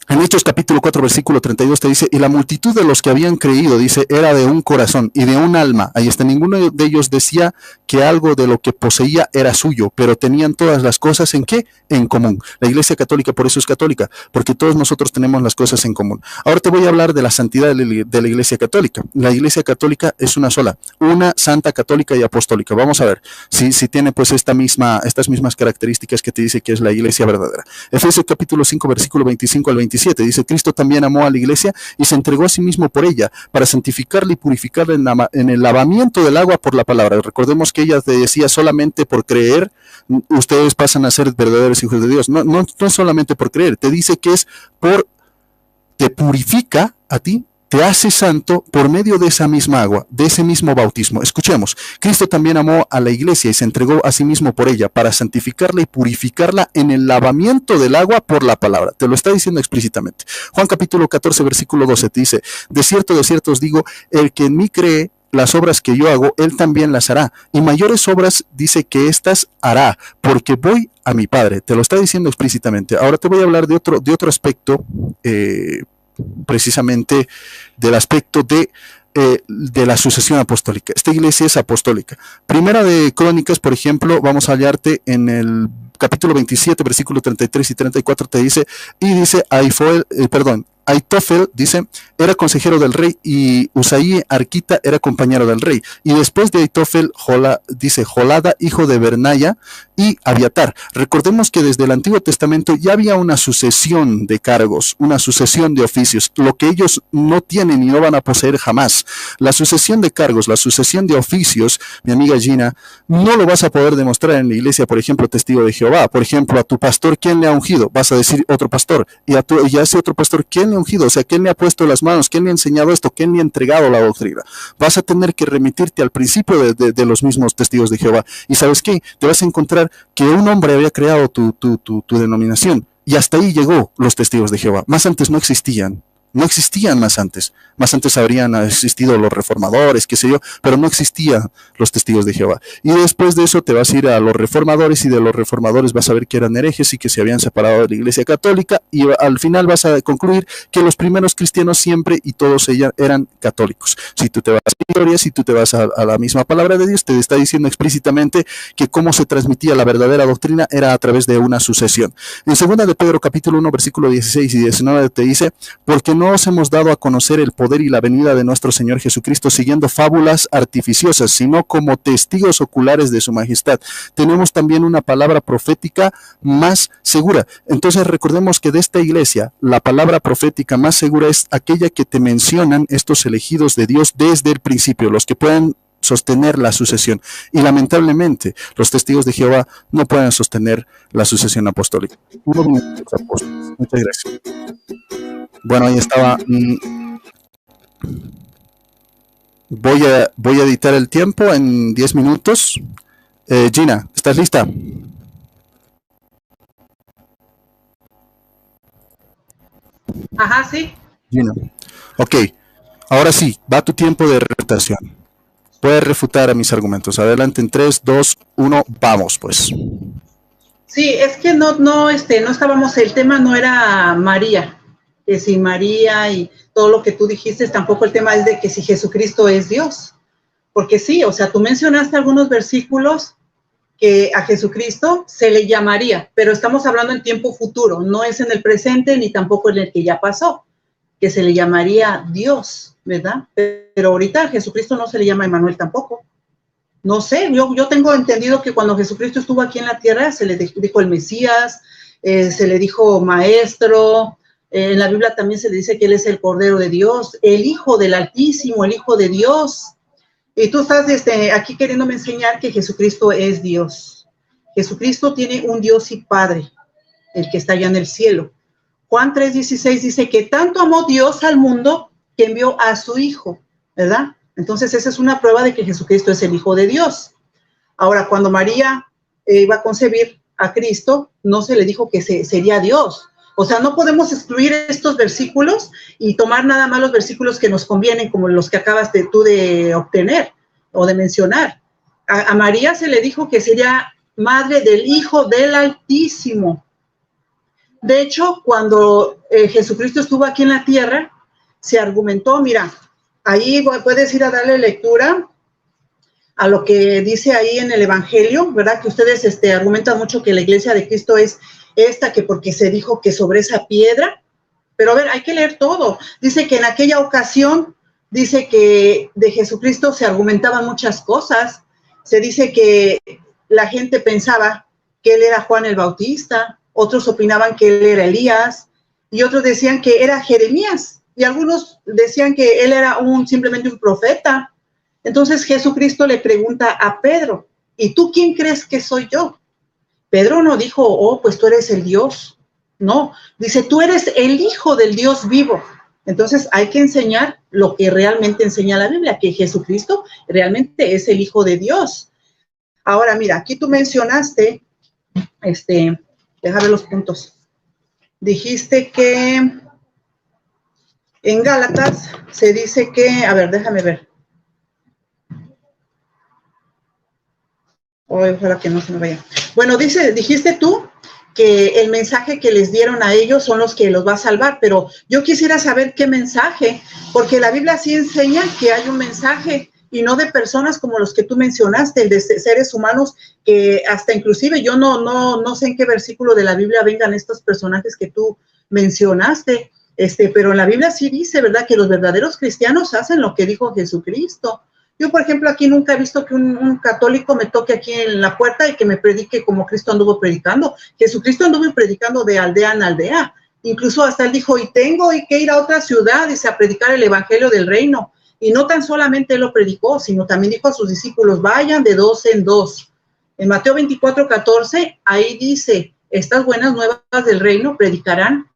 En Hechos capítulo 4, versículo 32 te dice, y la multitud de los que habían creído, dice, era de un corazón y de un alma. Ahí está, ninguno de ellos decía que algo de lo que poseía era suyo, pero tenían todas las cosas ¿en qué? En común. La iglesia católica por eso es católica, porque todos nosotros tenemos las cosas en común. Ahora te voy a hablar de la santidad de la iglesia católica. La iglesia católica es una sola, una santa, católica y apostólica. Vamos a ver si tiene pues estas mismas características que te dice que es la iglesia verdadera. Efesios capítulo 5, versículo 25 al 27. Dice, Cristo también amó a la iglesia y se entregó a sí mismo por ella, para santificarla y purificarla en el lavamiento del agua por la palabra. Recordemos que ella te decía, solamente por creer ustedes pasan a ser verdaderos hijos de Dios. No es solamente por creer, te dice que es te purifica a ti, te hace santo por medio de esa misma agua, de ese mismo bautismo. Escuchemos, Cristo también amó a la iglesia y se entregó a sí mismo por ella, para santificarla y purificarla en el lavamiento del agua por la palabra. Te lo está diciendo explícitamente. Juan capítulo 14, versículo 12 te dice, de cierto os digo, el que en mí cree, las obras que yo hago, él también las hará. Y mayores obras dice que éstas hará, porque voy a mi Padre. Te lo está diciendo explícitamente. Ahora te voy a hablar de otro aspecto precisamente del aspecto de la sucesión apostólica. Esta iglesia es apostólica. Primera de Crónicas, por ejemplo, vamos a hallarte en el capítulo 27, versículo 33 y 34, te dice, y dice, Aitofel, dice, era consejero del rey, y Usaí Arquita era compañero del rey. Y después de Aitofel, dice Jolada, hijo de Bernaya, y Abiatar. Recordemos que desde el Antiguo Testamento ya había una sucesión de cargos, una sucesión de oficios, lo que ellos no tienen y no van a poseer jamás. La sucesión de cargos, la sucesión de oficios, mi amiga Gina, no lo vas a poder demostrar en la iglesia, por ejemplo, testigo de Jehová. Por ejemplo, a tu pastor, ¿quién le ha ungido? Vas a decir otro pastor. Y a ese otro pastor, ¿quién le ha ungido? O sea, ¿quién le ha puesto las manos? ¿Quién le ha enseñado esto? ¿Quién le ha entregado la doctrina? Vas a tener que remitirte al principio de los mismos testigos de Jehová. Y ¿sabes qué? Te vas a encontrar que un hombre había creado tu denominación. Y hasta ahí llegó los testigos de Jehová. Más antes no existían. No existían más antes. Más antes habrían existido los reformadores, qué sé yo, pero no existían los testigos de Jehová. Y después de eso te vas a ir a los reformadores, y de los reformadores vas a ver que eran herejes y que se habían separado de la iglesia católica, y al final vas a concluir que los primeros cristianos siempre y todos ellos eran católicos. Si tú te vas a la historia, si tú te vas a la misma palabra de Dios, te está diciendo explícitamente que cómo se transmitía la verdadera doctrina era a través de una sucesión. En 2 de Pedro capítulo 1 versículo 16 y 19 te dice, porque no os hemos dado a conocer el poder y la venida de nuestro Señor Jesucristo siguiendo fábulas artificiosas, sino como testigos oculares de su majestad. Tenemos también una palabra profética más segura. Entonces recordemos que de esta iglesia, la palabra profética más segura es aquella que te mencionan estos elegidos de Dios desde el principio, los que pueden sostener la sucesión. Y lamentablemente, los testigos de Jehová no pueden sostener la sucesión apostólica. Muchas gracias. Bueno, ahí estaba. Voy a editar el tiempo en 10 minutos. Gina, ¿estás lista? Ajá, sí. Gina. Ok, ahora sí, va tu tiempo de refutación. Puedes refutar a mis argumentos. Adelante en 3, 2, 1, vamos pues. Sí, es que no estábamos, el tema no era María, que si María y todo lo que tú dijiste, tampoco el tema es de que si Jesucristo es Dios, porque sí, o sea, tú mencionaste algunos versículos que a Jesucristo se le llamaría, pero estamos hablando en tiempo futuro, no es en el presente ni tampoco en el que ya pasó, que se le llamaría Dios, ¿verdad? Pero ahorita a Jesucristo no se le llama Emmanuel tampoco. No sé, yo tengo entendido que cuando Jesucristo estuvo aquí en la tierra se le dijo el Mesías, se le dijo Maestro, en la Biblia también se le dice que Él es el Cordero de Dios, el Hijo del Altísimo, el Hijo de Dios. Y tú estás aquí queriéndome enseñar que Jesucristo es Dios. Jesucristo tiene un Dios y Padre, el que está allá en el cielo. Juan 3:16 dice que tanto amó Dios al mundo que envió a su Hijo, ¿verdad? Entonces esa es una prueba de que Jesucristo es el Hijo de Dios. Ahora, cuando María iba a concebir a Cristo, no se le dijo que sería Dios. O sea, no podemos excluir estos versículos y tomar nada más los versículos que nos convienen, como los que acabas tú de obtener o de mencionar. A María se le dijo que sería madre del Hijo del Altísimo. De hecho, cuando Jesucristo estuvo aquí en la tierra, se argumentó, mira, ahí puedes ir a darle lectura a lo que dice ahí en el Evangelio, ¿verdad? Que ustedes argumentan mucho que la iglesia de Cristo es esta, que porque se dijo que sobre esa piedra, pero a ver, hay que leer todo. Dice que en aquella ocasión, dice que de Jesucristo se argumentaban muchas cosas. Se dice que la gente pensaba que él era Juan el Bautista, otros opinaban que él era Elías, y otros decían que era Jeremías, y algunos decían que él era simplemente un profeta. Entonces Jesucristo le pregunta a Pedro, ¿y tú quién crees que soy yo? Pedro no dijo, oh, pues tú eres el Dios. No, dice, tú eres el Hijo del Dios vivo. Entonces hay que enseñar lo que realmente enseña la Biblia, que Jesucristo realmente es el Hijo de Dios. Ahora, mira, aquí tú mencionaste, déjame ver los puntos. Dijiste que en Gálatas se dice que, a ver, déjame ver. Ojalá que no se me vaya. Bueno, dijiste tú que el mensaje que les dieron a ellos son los que los va a salvar, pero yo quisiera saber qué mensaje, porque la Biblia sí enseña que hay un mensaje, y no de personas como los que tú mencionaste, de seres humanos, que hasta inclusive yo no sé en qué versículo de la Biblia vengan estos personajes que tú mencionaste, pero en la Biblia sí dice, ¿verdad?, que los verdaderos cristianos hacen lo que dijo Jesucristo. Yo, por ejemplo, aquí nunca he visto que un católico me toque aquí en la puerta y que me predique como Cristo anduvo predicando. Jesucristo anduvo predicando de aldea en aldea. Incluso hasta él dijo, y tengo que ir a otra ciudad, dice, a predicar el evangelio del reino. Y no tan solamente él lo predicó, sino también dijo a sus discípulos, vayan de 2 en 2. En Mateo 24:14, ahí dice, estas buenas nuevas del reino predicarán,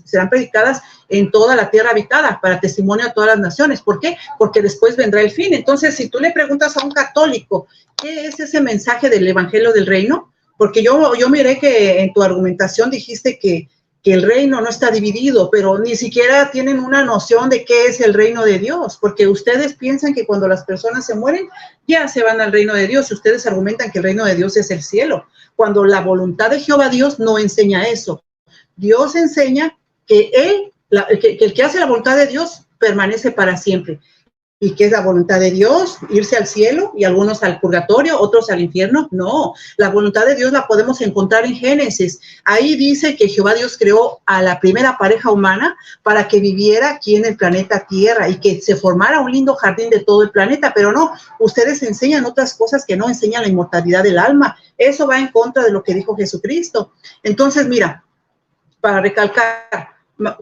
serán predicadas en toda la tierra habitada para testimonio a todas las naciones. ¿Por qué? Porque después vendrá el fin. Entonces, si tú le preguntas a un católico, ¿qué es ese mensaje del evangelio del reino? Porque yo miré que en tu argumentación dijiste que el reino no está dividido, pero ni siquiera tienen una noción de qué es el reino de Dios, porque ustedes piensan que cuando las personas se mueren, ya se van al reino de Dios, y ustedes argumentan que el reino de Dios es el cielo, cuando la voluntad de Jehová Dios no enseña eso. Dios enseña que el que hace la voluntad de Dios permanece para siempre. ¿Y qué es la voluntad de Dios? ¿Irse al cielo y algunos al purgatorio, otros al infierno? No, la voluntad de Dios la podemos encontrar en Génesis. Ahí dice que Jehová Dios creó a la primera pareja humana para que viviera aquí en el planeta Tierra y que se formara un lindo jardín de todo el planeta, pero no, ustedes enseñan otras cosas que no enseñan la inmortalidad del alma. Eso va en contra de lo que dijo Jesucristo. Entonces, mira, para recalcar,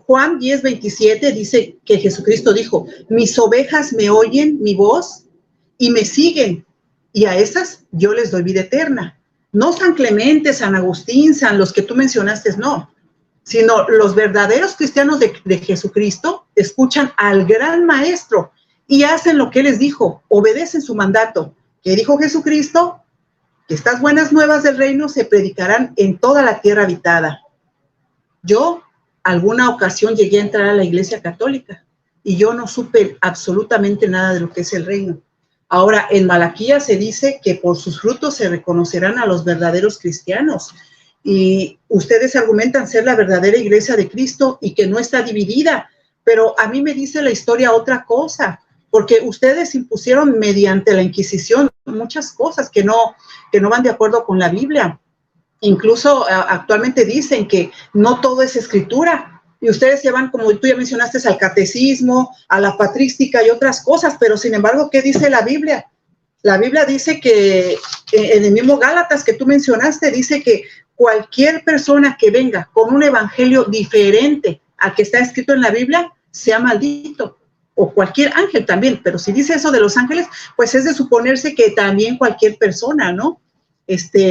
Juan 10:27 dice que Jesucristo dijo, mis ovejas me oyen mi voz y me siguen, y a esas yo les doy vida eterna. No San Clemente, San Agustín, los que tú mencionaste, no, sino los verdaderos cristianos de Jesucristo escuchan al gran maestro y hacen lo que él les dijo, obedecen su mandato. ¿Qué dijo Jesucristo? Que estas buenas nuevas del reino se predicarán en toda la tierra habitada. Yo alguna ocasión llegué a entrar a la iglesia católica y yo no supe absolutamente nada de lo que es el reino. Ahora, en Malaquías se dice que por sus frutos se reconocerán a los verdaderos cristianos, y ustedes argumentan ser la verdadera iglesia de Cristo y que no está dividida, pero a mí me dice la historia otra cosa, porque ustedes impusieron mediante la Inquisición muchas cosas que no van de acuerdo con la Biblia. Incluso actualmente dicen que no todo es escritura, y ustedes se van, como tú ya mencionaste, al catecismo, a la patrística y otras cosas, pero sin embargo, ¿qué dice la Biblia? La Biblia dice que, en el mismo Gálatas que tú mencionaste, dice que cualquier persona que venga con un evangelio diferente al que está escrito en la Biblia, sea maldito, o cualquier ángel también, pero si dice eso de los ángeles, pues es de suponerse que también cualquier persona, ¿no?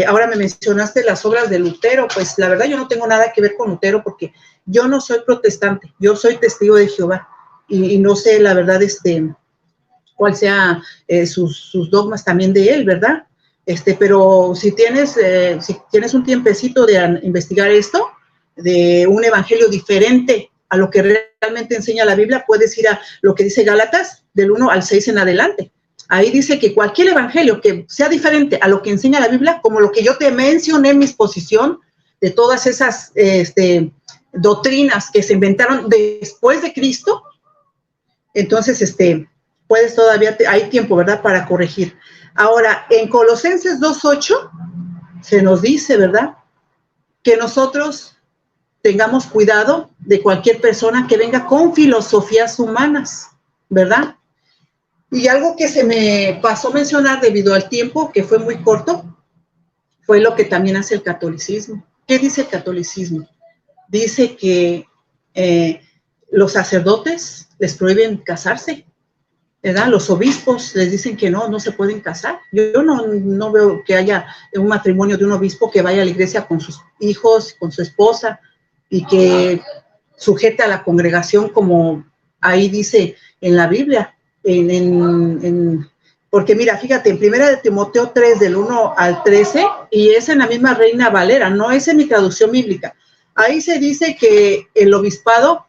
Ahora me mencionaste las obras de Lutero, pues la verdad yo no tengo nada que ver con Lutero porque yo no soy protestante, yo soy testigo de Jehová y no sé la verdad cuál sea sus dogmas también de él, ¿verdad? Pero si tienes un tiempecito de investigar esto, de un evangelio diferente a lo que realmente enseña la Biblia, puedes ir a lo que dice Gálatas del 1 al 6 en adelante. Ahí dice que cualquier evangelio que sea diferente a lo que enseña la Biblia, como lo que yo te mencioné en mi exposición, de todas esas doctrinas que se inventaron después de Cristo, entonces puedes todavía, hay tiempo, ¿verdad?, para corregir. Ahora, en Colosenses 2:8 se nos dice, ¿verdad?, que nosotros tengamos cuidado de cualquier persona que venga con filosofías humanas, ¿verdad? Y algo que se me pasó mencionar debido al tiempo, que fue muy corto, fue lo que también hace el catolicismo. ¿Qué dice el catolicismo? Dice que los sacerdotes les prohíben casarse, ¿verdad? Los obispos les dicen que no se pueden casar. Yo no veo que haya un matrimonio de un obispo que vaya a la iglesia con sus hijos, con su esposa, y que sujete a la congregación como ahí dice en la Biblia. Porque mira, fíjate, en 1 de Timoteo 3, del 1 al 13, y es en la misma Reina Valera, no es en mi traducción bíblica. Ahí se dice que el obispado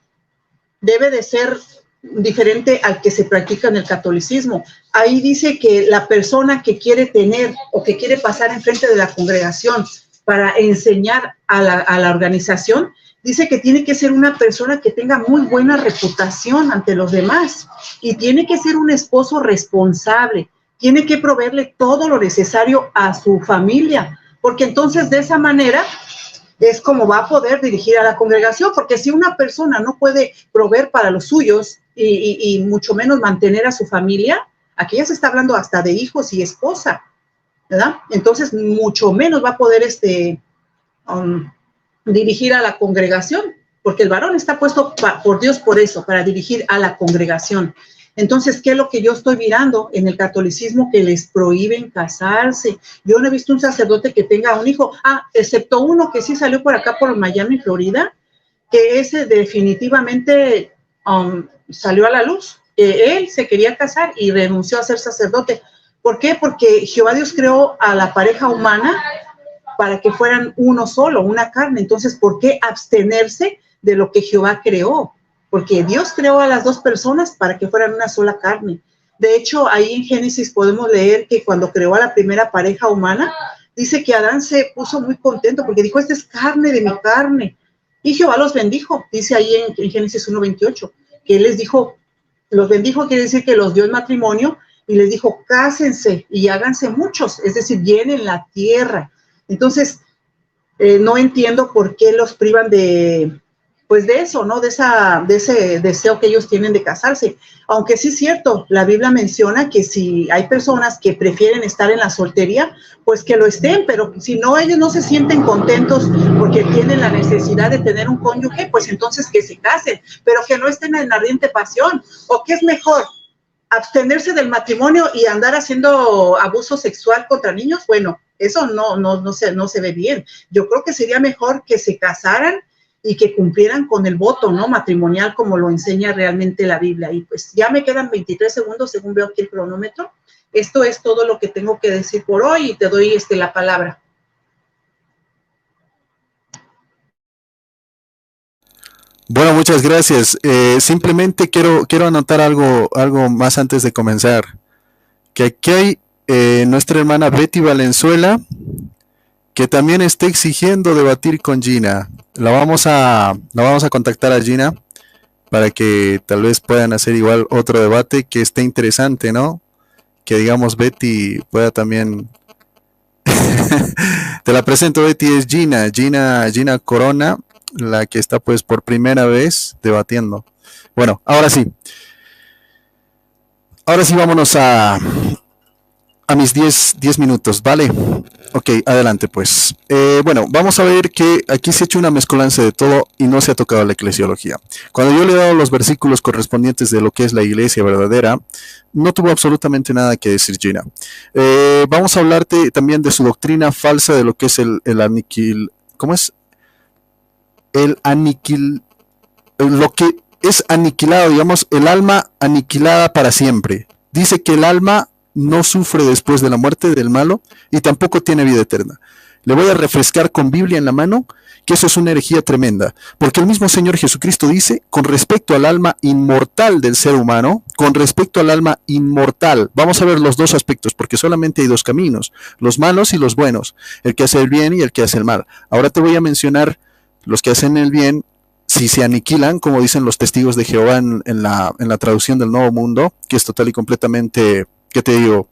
debe de ser diferente al que se practica en el catolicismo. Ahí dice que la persona que quiere tener o que quiere pasar enfrente de la congregación para enseñar a la organización, dice que tiene que ser una persona que tenga muy buena reputación ante los demás y tiene que ser un esposo responsable, tiene que proveerle todo lo necesario a su familia, porque entonces de esa manera es como va a poder dirigir a la congregación, porque si una persona no puede proveer para los suyos y mucho menos mantener a su familia, aquí ya se está hablando hasta de hijos y esposa, ¿verdad? Entonces mucho menos va a poder dirigir a la congregación, porque el varón está puesto por Dios por eso, para dirigir a la congregación. Entonces, ¿qué es lo que yo estoy mirando en el catolicismo? Que les prohíben casarse. Yo no he visto un sacerdote que tenga un hijo, excepto uno que sí salió por acá, por Miami, Florida, que ese definitivamente salió a la luz. Él se quería casar y renunció a ser sacerdote. ¿Por qué? Porque Jehová Dios creó a la pareja humana para que fueran uno solo, una carne. Entonces, ¿por qué abstenerse de lo que Jehová creó? Porque Dios creó a las dos personas para que fueran una sola carne. De hecho, ahí en Génesis podemos leer que cuando creó a la primera pareja humana, dice que Adán se puso muy contento porque dijo, esta es carne de mi carne. Y Jehová los bendijo, dice ahí en Génesis 1:28, que él les dijo, los bendijo quiere decir que los dio en matrimonio y les dijo, cásense y háganse muchos, es decir, llenen la tierra. Entonces, no entiendo por qué los privan de eso, ¿no? De ese deseo que ellos tienen de casarse. Aunque sí es cierto, la Biblia menciona que si hay personas que prefieren estar en la soltería, pues que lo estén, pero si no, ellos no se sienten contentos porque tienen la necesidad de tener un cónyuge, pues entonces que se casen, pero que no estén en ardiente pasión. ¿O qué es mejor? ¿Abstenerse del matrimonio y andar haciendo abuso sexual contra niños? Bueno, eso no se ve bien. Yo creo que sería mejor que se casaran y que cumplieran con el voto, ¿no? Matrimonial, como lo enseña realmente la Biblia. Y pues ya me quedan 23 segundos, según veo aquí el cronómetro. Esto es todo lo que tengo que decir por hoy y te doy la palabra. Bueno, muchas gracias. Simplemente quiero anotar algo más antes de comenzar. Que aquí hay nuestra hermana Betty Valenzuela, que también está exigiendo debatir con Gina. La vamos a contactar a Gina para que tal vez puedan hacer igual otro debate que esté interesante, ¿no? Que digamos Betty pueda también... Te la presento, Betty, es Gina Corona, la que está pues por primera vez debatiendo. Bueno, ahora sí vámonos a mis 10 minutos, ¿vale? Ok, adelante pues. Bueno, vamos a ver que aquí se ha hecho una mezcolanza de todo y no se ha tocado la eclesiología. Cuando yo le he dado los versículos correspondientes de lo que es la iglesia verdadera, no tuvo absolutamente nada que decir Gina. Vamos a hablarte también de su doctrina falsa de lo que es ¿cómo es? Lo que es aniquilado, digamos, el alma aniquilada para siempre. Dice que el alma no sufre después de la muerte del malo y tampoco tiene vida eterna. Le voy a refrescar con Biblia en la mano que eso es una herejía tremenda, porque el mismo Señor Jesucristo dice, con respecto al alma inmortal del ser humano, con respecto al alma inmortal, vamos a ver los dos aspectos, porque solamente hay dos caminos, los malos y los buenos, el que hace el bien y el que hace el mal. Ahora te voy a mencionar los que hacen el bien, si se aniquilan, como dicen los testigos de Jehová en la traducción del Nuevo Mundo, que es total y completamente, ¿qué te digo?,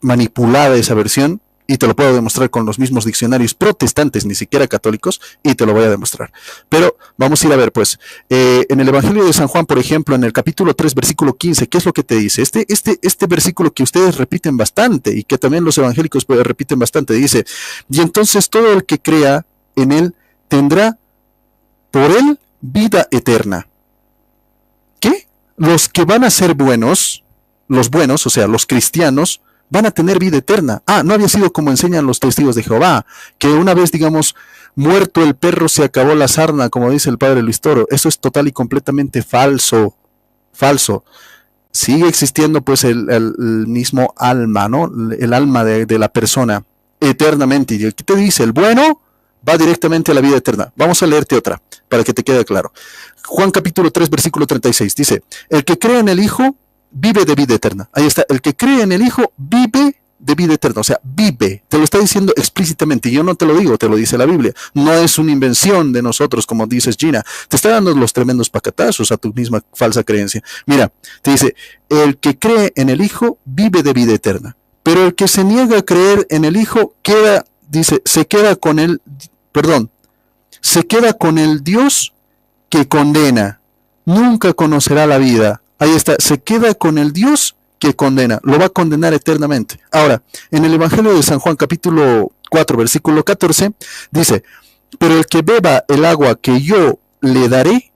manipulada esa versión, y te lo puedo demostrar con los mismos diccionarios protestantes, ni siquiera católicos, y te lo voy a demostrar. Pero vamos a ir a ver, pues, en el Evangelio de San Juan, por ejemplo, en el capítulo 3, versículo 15, ¿qué es lo que te dice? Este versículo que ustedes repiten bastante, y que también los evangélicos repiten bastante, dice, y entonces todo el que crea en él tendrá por él vida eterna. ¿Qué? Los que van a ser buenos, los buenos, o sea, los cristianos, van a tener vida eterna. No había sido como enseñan los testigos de Jehová, que una vez, digamos, muerto el perro se acabó la sarna, como dice el padre Luis Toro. Eso es total y completamente falso. Sigue existiendo pues el mismo alma, ¿no? El alma de la persona eternamente. Y aquí te dice, el bueno va directamente a la vida eterna. Vamos a leerte otra, para que te quede claro. Juan capítulo 3, versículo 36, dice, el que cree en el Hijo, vive de vida eterna. Ahí está, el que cree en el Hijo, vive de vida eterna, o sea, vive, te lo está diciendo explícitamente, yo no te lo digo, te lo dice la Biblia, no es una invención de nosotros, como dices Gina, te está dando los tremendos pacatazos a tu misma falsa creencia. Mira, te dice, el que cree en el Hijo vive de vida eterna, pero el que se niega a creer en el Hijo queda, dice, se queda con el Dios que condena, nunca conocerá la vida. Ahí está, se queda con el Dios que condena, lo va a condenar eternamente. Ahora, en el Evangelio de San Juan, capítulo 4, versículo 14, dice, pero el que beba el agua que yo le daré,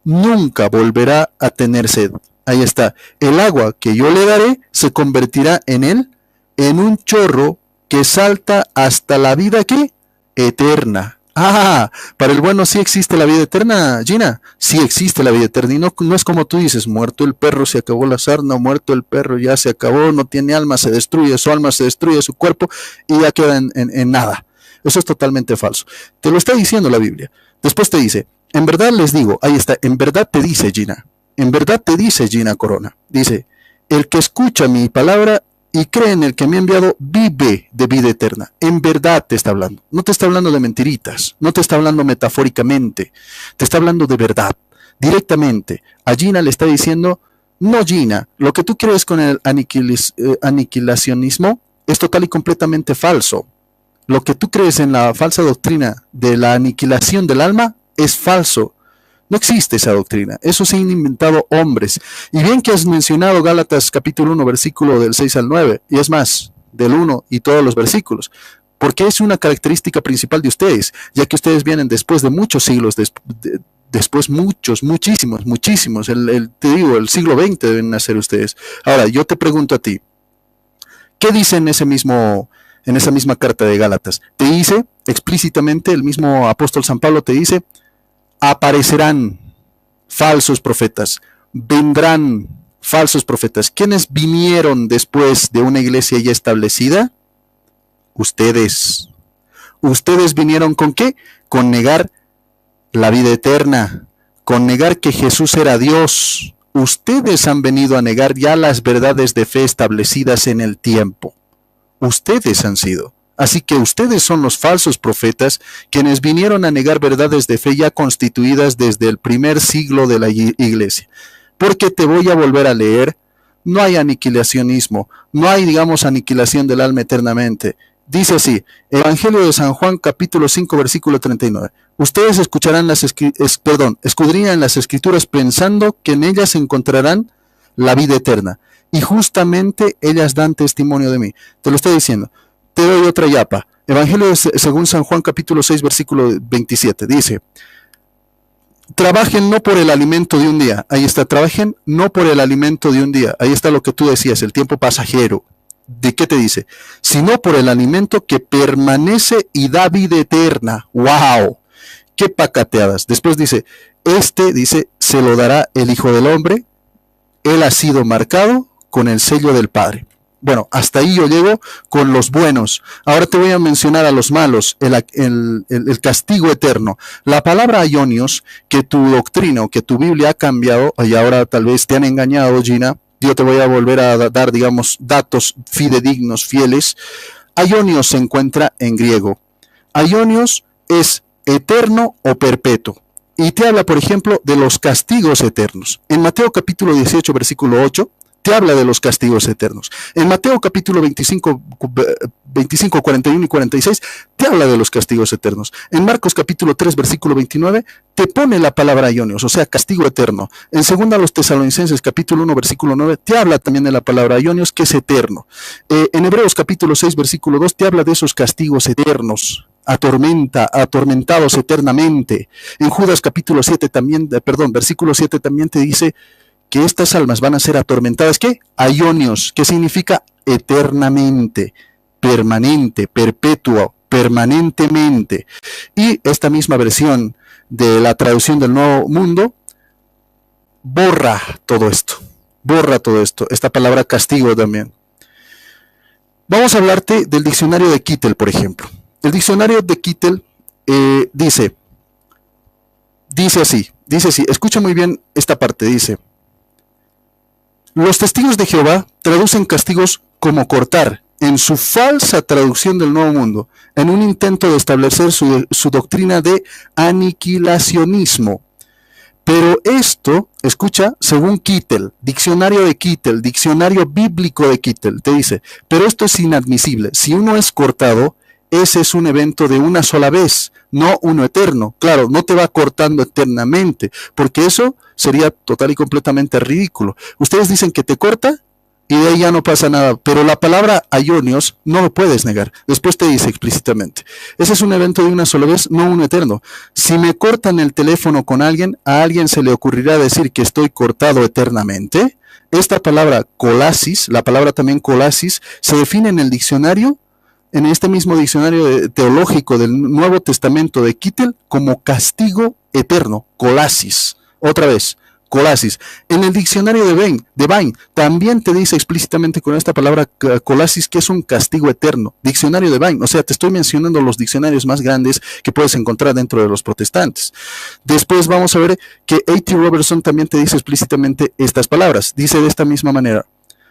nunca volverá a tener sed. Ahí está, el agua que yo le daré se convertirá en él, en un chorro que salta hasta la vida ¿qué? Eterna. Ah, para el bueno sí existe la vida eterna, Gina, sí existe la vida eterna, y no es como tú dices, muerto el perro se acabó la sarna, muerto el perro ya se acabó, no tiene alma, se destruye, su alma se destruye, su cuerpo, y ya queda en nada. Eso es totalmente falso. Te lo está diciendo la Biblia. Después te dice, en verdad les digo, ahí está, en verdad te dice Gina, en verdad te dice Gina Corona, dice, el que escucha mi palabra y cree en el que me ha enviado, vive de vida eterna. En verdad te está hablando. No te está hablando de mentiritas, no te está hablando metafóricamente, te está hablando de verdad, directamente. A Gina le está diciendo, no Gina, lo que tú crees con el aniquilacionismo es total y completamente falso. Lo que tú crees en la falsa doctrina de la aniquilación del alma es falso. No existe esa doctrina, eso se han inventado hombres. Y bien que has mencionado Gálatas capítulo 1, versículo del 6 al 9, y es más, del 1 y todos los versículos, porque es una característica principal de ustedes, ya que ustedes vienen después de muchos siglos, después muchísimos, te digo, el siglo XX deben nacer ustedes. Ahora, yo te pregunto a ti, ¿qué dice en esa misma carta de Gálatas? Te dice explícitamente, el mismo apóstol San Pablo te dice, aparecerán falsos profetas, vendrán falsos profetas. ¿Quiénes vinieron después de una iglesia ya establecida? Ustedes. ¿Ustedes vinieron con qué? Con negar la vida eterna, con negar que Jesús era Dios. Ustedes han venido a negar ya las verdades de fe establecidas en el tiempo. Ustedes han sido. Así que ustedes son los falsos profetas quienes vinieron a negar verdades de fe ya constituidas desde el primer siglo de la iglesia. Porque te voy a volver a leer, no hay aniquilacionismo, no hay, digamos, aniquilación del alma eternamente. Dice así, Evangelio de San Juan, capítulo 5, versículo 39. Ustedes escucharán escudriñan las escrituras pensando que en ellas encontrarán la vida eterna. Y justamente ellas dan testimonio de mí. Te lo estoy diciendo. Te doy otra yapa. Evangelio según San Juan capítulo 6 versículo 27. Dice, trabajen no por el alimento de un día. Ahí está, trabajen no por el alimento de un día. Ahí está lo que tú decías, el tiempo pasajero. ¿De qué te dice? Sino por el alimento que permanece y da vida eterna. ¡Wow! ¡Qué pacateadas! Después dice, dice, se lo dará el Hijo del Hombre. Él ha sido marcado con el sello del Padre. Bueno, hasta ahí yo llego con los buenos. Ahora te voy a mencionar a los malos, el castigo eterno. La palabra aionios, que tu doctrina o que tu Biblia ha cambiado, y ahora tal vez te han engañado, Gina, yo te voy a volver a dar, digamos, datos fidedignos, fieles. Aionios se encuentra en griego. Aionios es eterno o perpetuo. Y te habla, por ejemplo, de los castigos eternos. En Mateo capítulo 18, versículo 8, te habla de los castigos eternos. En Mateo capítulo 25, 41 y 46, te habla de los castigos eternos. En Marcos capítulo 3, versículo 29, te pone la palabra aionios, o sea, castigo eterno. En 2 los Tesalonicenses capítulo 1, versículo 9, te habla también de la palabra aionios, que es eterno. En Hebreos capítulo 6, versículo 2, te habla de esos castigos eternos. Atormentados eternamente. En Judas capítulo 7 también, versículo 7 también te dice que estas almas van a ser atormentadas, ¿qué? Aionios, que significa eternamente, permanente, perpetuo, permanentemente. Y esta misma versión de la traducción del Nuevo Mundo borra todo esto, esta palabra castigo también. Vamos a hablarte del diccionario de Kittel, por ejemplo. El diccionario de Kittel dice así, escucha muy bien esta parte, dice: los testigos de Jehová traducen castigos como cortar, en su falsa traducción del Nuevo Mundo, en un intento de establecer su doctrina de aniquilacionismo. Pero esto, escucha, según Kittel, diccionario de Kittel, diccionario bíblico de Kittel, te dice, pero esto es inadmisible. Si uno es cortado, ese es un evento de una sola vez, no uno eterno. Claro, no te va cortando eternamente, porque eso sería total y completamente ridículo. Ustedes dicen que te corta y de ahí ya no pasa nada, pero la palabra aionios no lo puedes negar. Después te dice explícitamente, ese es un evento de una sola vez, no uno eterno. Si me cortan el teléfono con alguien, a alguien se le ocurrirá decir que estoy cortado eternamente. Esta palabra colasis, la palabra también colasis, se define en el diccionario, en este mismo diccionario teológico del Nuevo Testamento de Kittel, como castigo eterno, colasis. Otra vez, colasis. En el diccionario de Vine también te dice explícitamente con esta palabra colasis que es un castigo eterno. Diccionario de Vine, o sea, te estoy mencionando los diccionarios más grandes que puedes encontrar dentro de los protestantes. Después vamos a ver que A.T. Robertson también te dice explícitamente estas palabras. Dice de esta misma manera: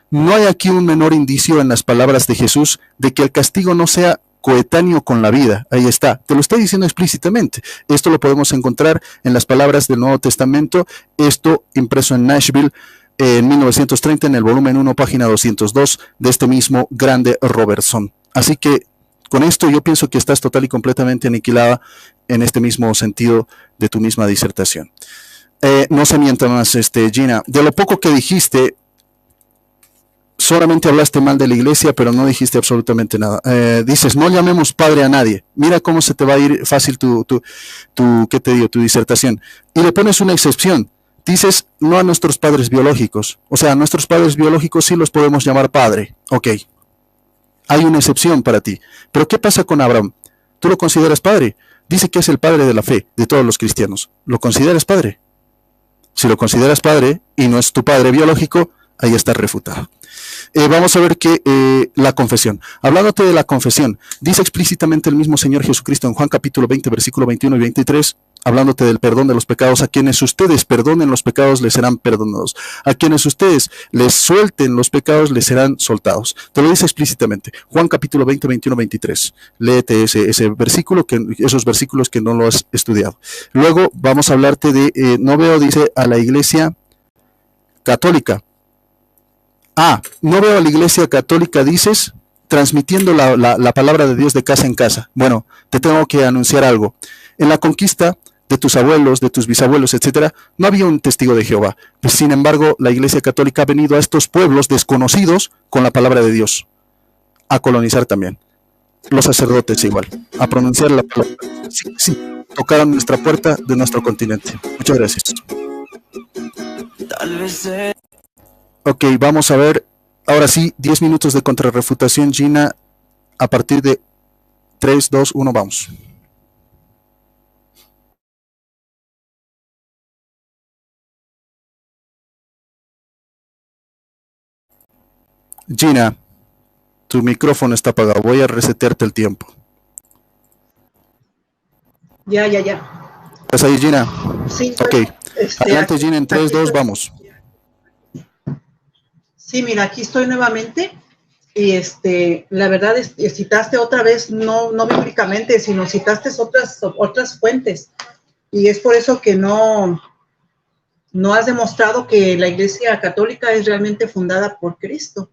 no hay aquí un menor indicio en las palabras de Jesús de que el castigo no sea coetáneo con la vida. Ahí está, te lo está diciendo explícitamente. Esto lo podemos encontrar en las palabras del Nuevo Testamento, esto impreso en Nashville en 1930 en el volumen 1, página 202 de este mismo grande Robertson. Así que con esto yo pienso que estás total y completamente aniquilada en este mismo sentido de tu misma disertación. No se mienta más, Gina. De lo poco que dijiste, solamente hablaste mal de la iglesia, pero no dijiste absolutamente nada. Dices, no llamemos padre a nadie. Mira cómo se te va a ir fácil ¿qué te digo? Tu disertación. Y le pones una excepción. Dices, no a nuestros padres biológicos. O sea, a nuestros padres biológicos sí los podemos llamar padre. Ok. Hay una excepción para ti. Pero ¿qué pasa con Abraham? ¿Tú lo consideras padre? Dice que es el padre de la fe de todos los cristianos. ¿Lo consideras padre? Si lo consideras padre y no es tu padre biológico, ahí está refutado. Vamos a ver que la confesión. Hablándote de la confesión, dice explícitamente el mismo Señor Jesucristo en Juan capítulo 20, versículo 21 y 23, hablándote del perdón de los pecados. A quienes ustedes perdonen los pecados les serán perdonados. A quienes ustedes les suelten los pecados les serán soltados. Te lo dice explícitamente. Juan capítulo 20, 21, 23. Léete ese versículo, esos versículos que no lo has estudiado. Luego vamos a hablarte de, no veo, dice, a la iglesia católica. No veo a la iglesia católica, dices, transmitiendo la palabra de Dios de casa en casa. Bueno, te tengo que anunciar algo. En la conquista de tus abuelos, de tus bisabuelos, etcétera, no había un testigo de Jehová. Pues, sin embargo, la iglesia católica ha venido a estos pueblos desconocidos con la palabra de Dios, a colonizar también. Los sacerdotes igual, a pronunciar la palabra. Sí, tocaron nuestra puerta de nuestro continente. Muchas gracias. Tal vez Ok, vamos a ver, ahora sí, 10 minutos de contrarrefutación, Gina, a partir de 3, 2, 1, vamos. Gina, tu micrófono está apagado, voy a resetearte el tiempo. Ya. ¿Estás ahí, Gina? Sí. Ok, adelante, Gina, en 3, 2, vamos. Sí, mira, aquí estoy nuevamente y la verdad es que citaste otra vez, no bíblicamente, sino citaste otras fuentes, y es por eso que no has demostrado que la Iglesia Católica es realmente fundada por Cristo.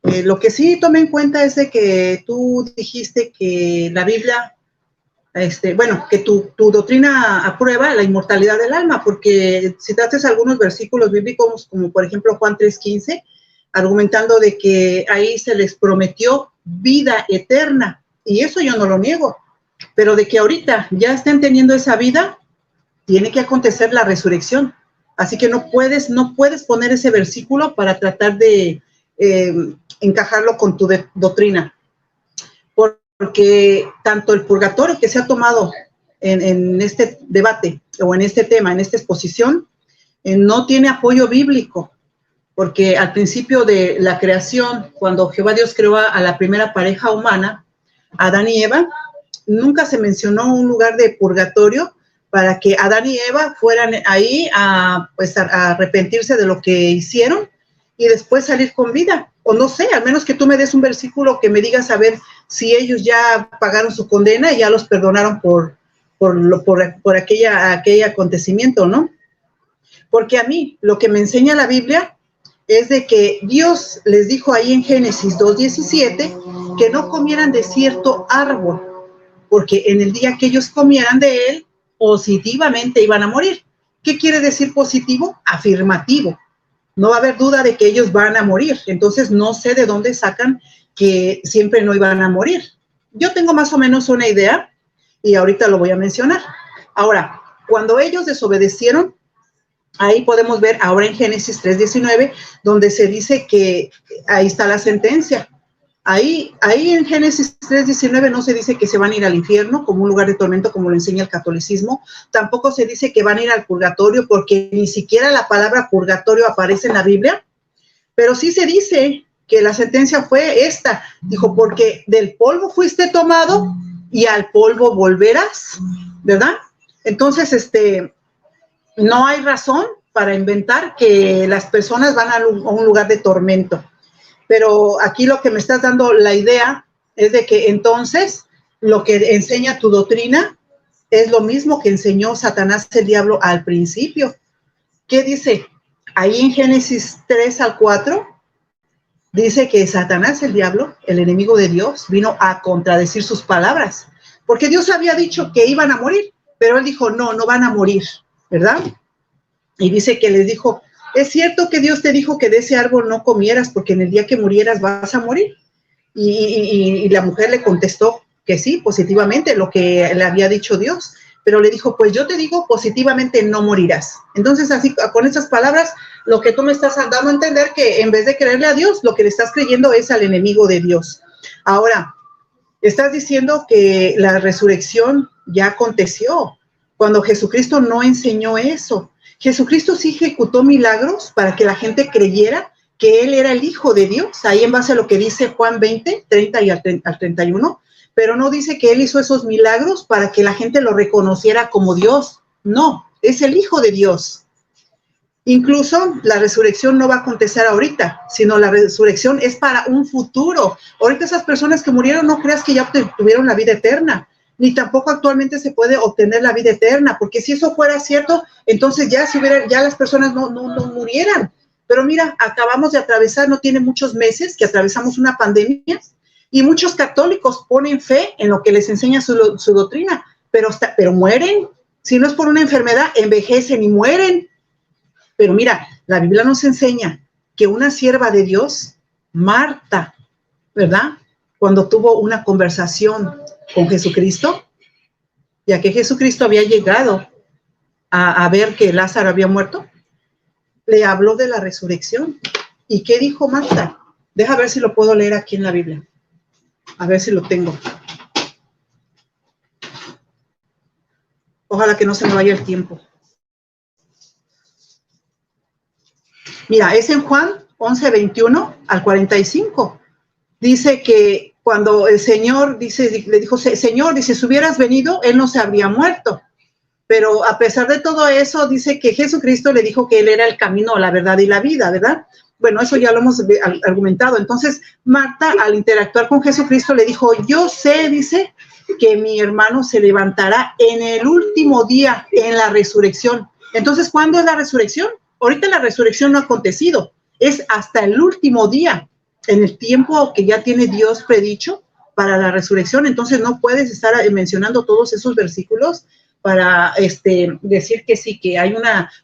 Lo que sí tomé en cuenta es de que tú dijiste que la Biblia, que tu doctrina aprueba la inmortalidad del alma, porque citaste algunos versículos bíblicos, como por ejemplo Juan 3:15, argumentando de que ahí se les prometió vida eterna, y eso yo no lo niego, pero de que ahorita ya estén teniendo esa vida, tiene que acontecer la resurrección. Así que no puedes poner ese versículo para tratar de encajarlo con tu doctrina, porque tanto el purgatorio que se ha tomado en este debate o en este tema, en esta exposición, no tiene apoyo bíblico, porque al principio de la creación, cuando Jehová Dios creó a la primera pareja humana, Adán y Eva, nunca se mencionó un lugar de purgatorio para que Adán y Eva fueran ahí a arrepentirse de lo que hicieron y después salir con vida. o no sé, al menos que tú me des un versículo que me digas a ver si ellos ya pagaron su condena y ya los perdonaron por aquel acontecimiento, ¿no? Porque a mí lo que me enseña la Biblia es de que Dios les dijo ahí en Génesis 2:17 que no comieran de cierto árbol, porque en el día que ellos comieran de él, positivamente iban a morir. ¿Qué quiere decir positivo? Afirmativo. No va a haber duda de que ellos van a morir. Entonces no sé de dónde sacan que siempre no iban a morir. Yo tengo más o menos una idea y ahorita lo voy a mencionar. Ahora, cuando ellos desobedecieron, ahí podemos ver ahora en Génesis 3:19, donde se dice que ahí está la sentencia. Ahí en Génesis 3:19 no se dice que se van a ir al infierno como un lugar de tormento, como lo enseña el catolicismo. Tampoco se dice que van a ir al purgatorio, porque ni siquiera la palabra purgatorio aparece en la Biblia. Pero sí se dice que la sentencia fue esta. Dijo, porque del polvo fuiste tomado y al polvo volverás, ¿verdad? Entonces, no hay razón para inventar que las personas van a un lugar de tormento. Pero aquí lo que me estás dando la idea es de que entonces lo que enseña tu doctrina es lo mismo que enseñó Satanás, el diablo, al principio. ¿Qué dice? Ahí en Génesis 3-4 dice que Satanás, el diablo, el enemigo de Dios, vino a contradecir sus palabras. Porque Dios había dicho que iban a morir, pero él dijo, no van a morir, ¿verdad? Y dice que les dijo, es cierto que Dios te dijo que de ese árbol no comieras, porque en el día que murieras vas a morir. Y la mujer le contestó que sí, positivamente, lo que le había dicho Dios. Pero le dijo, pues yo te digo, positivamente no morirás. Entonces, así, con esas palabras, lo que tú me estás dando a entender que en vez de creerle a Dios, lo que le estás creyendo es al enemigo de Dios. Ahora, estás diciendo que la resurrección ya aconteció, cuando Jesucristo no enseñó eso. Jesucristo sí ejecutó milagros para que la gente creyera que Él era el Hijo de Dios, ahí en base a lo que dice Juan 20, 30 y al 31, pero no dice que Él hizo esos milagros para que la gente lo reconociera como Dios. No, es el Hijo de Dios. Incluso la resurrección no va a acontecer ahorita, sino la resurrección es para un futuro. Ahorita esas personas que murieron, no creas que ya tuvieron la vida eterna, ni tampoco actualmente se puede obtener la vida eterna, porque si eso fuera cierto, entonces ya las personas no murieran. Pero mira, acabamos de atravesar, no tiene muchos meses que atravesamos una pandemia, y muchos católicos ponen fe en lo que les enseña su doctrina, pero mueren. Si no es por una enfermedad, envejecen y mueren. Pero mira, la Biblia nos enseña que una sierva de Dios, Marta, ¿verdad?, cuando tuvo una conversación con Jesucristo, ya que Jesucristo había llegado a ver que Lázaro había muerto, le habló de la resurrección. ¿Y qué dijo Marta? Deja ver si lo puedo leer aquí en la Biblia. A ver si lo tengo. Ojalá que no se me vaya el tiempo. Mira, es en Juan 11:21 al 45. Dice que cuando el Señor le dijo, Señor, dice, si hubieras venido, Él no se habría muerto. Pero a pesar de todo eso, dice que Jesucristo le dijo que Él era el camino, la verdad y la vida, ¿verdad? Bueno, eso ya lo hemos argumentado. Entonces, Marta, al interactuar con Jesucristo, le dijo, yo sé, dice, que mi hermano se levantará en el último día, en la resurrección. Entonces, ¿cuándo es la resurrección? Ahorita la resurrección no ha acontecido, es hasta el último día, en el tiempo que ya tiene Dios predicho para la resurrección. Entonces no puedes estar mencionando todos esos versículos para decir que sí, que hay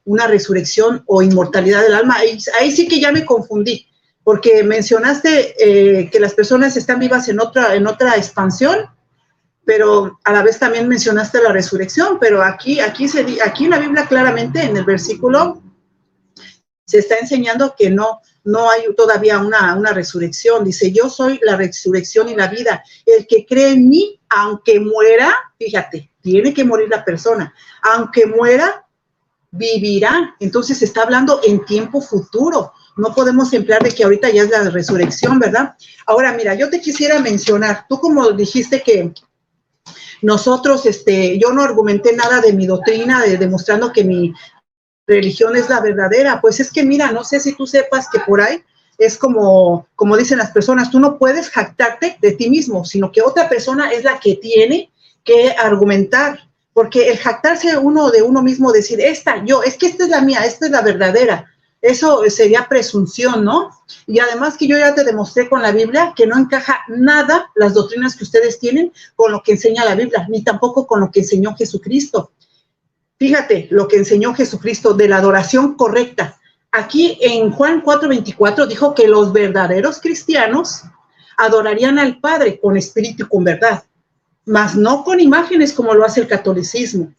una resurrección o inmortalidad del alma. Ahí sí que ya me confundí, porque mencionaste que las personas están vivas en otra expansión, pero a la vez también mencionaste la resurrección. Pero aquí en la Biblia claramente, en el versículo, se está enseñando que no hay todavía una resurrección. Dice, yo soy la resurrección y la vida. El que cree en mí, aunque muera, fíjate, tiene que morir la persona, aunque muera, vivirá. Entonces se está hablando en tiempo futuro. No podemos emplear de que ahorita ya es la resurrección, ¿verdad? Ahora, mira, yo te quisiera mencionar, tú como dijiste que nosotros, yo no argumenté nada de mi doctrina, demostrando que mi religión es la verdadera. Pues es que mira, no sé si tú sepas que por ahí es como dicen las personas, tú no puedes jactarte de ti mismo, sino que otra persona es la que tiene que argumentar, porque el jactarse uno de uno mismo, decir, es que esta es la mía, esta es la verdadera, eso sería presunción, ¿no? Y además que yo ya te demostré con la Biblia que no encaja nada las doctrinas que ustedes tienen con lo que enseña la Biblia, ni tampoco con lo que enseñó Jesucristo. Fíjate lo que enseñó Jesucristo de la adoración correcta. Aquí en Juan 4:24 dijo que los verdaderos cristianos adorarían al Padre con espíritu y con verdad, mas no con imágenes como lo hace el catolicismo.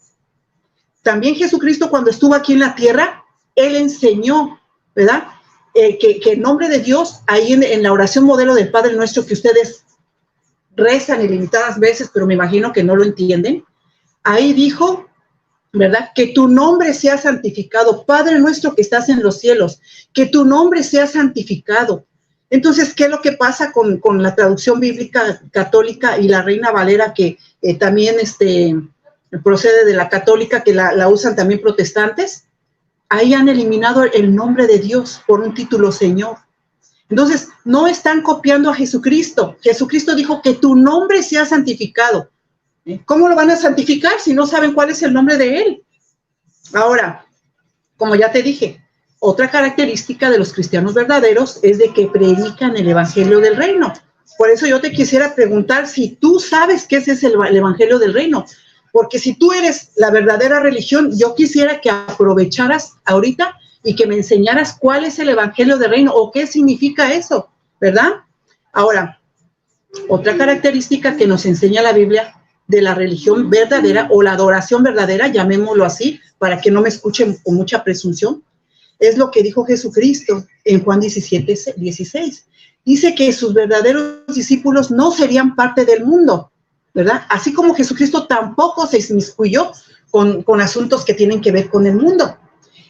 También Jesucristo, cuando estuvo aquí en la tierra, Él enseñó, ¿verdad? Que en nombre de Dios, ahí en la oración modelo del Padre Nuestro, que ustedes rezan ilimitadas veces, pero me imagino que no lo entienden, ahí dijo, ¿verdad? Que tu nombre sea santificado, Padre nuestro que estás en los cielos, que tu nombre sea santificado. Entonces, ¿qué es lo que pasa con la traducción bíblica católica y la Reina Valera, que también procede de la católica, que la usan también protestantes? Ahí han eliminado el nombre de Dios por un título Señor. Entonces, no están copiando a Jesucristo. Jesucristo dijo que tu nombre sea santificado. ¿Cómo lo van a santificar si no saben cuál es el nombre de Él? Ahora, como ya te dije, otra característica de los cristianos verdaderos es de que predican el evangelio del reino. Por eso yo te quisiera preguntar si tú sabes qué es el evangelio del reino. Porque si tú eres la verdadera religión, yo quisiera que aprovecharas ahorita y que me enseñaras cuál es el evangelio del reino o qué significa eso, ¿verdad? Ahora, otra característica que nos enseña la Biblia de la religión verdadera o la adoración verdadera, llamémoslo así, para que no me escuchen con mucha presunción, es lo que dijo Jesucristo en Juan 17:16. Dice que sus verdaderos discípulos no serían parte del mundo, ¿verdad? Así como Jesucristo tampoco se inmiscuyó con asuntos que tienen que ver con el mundo.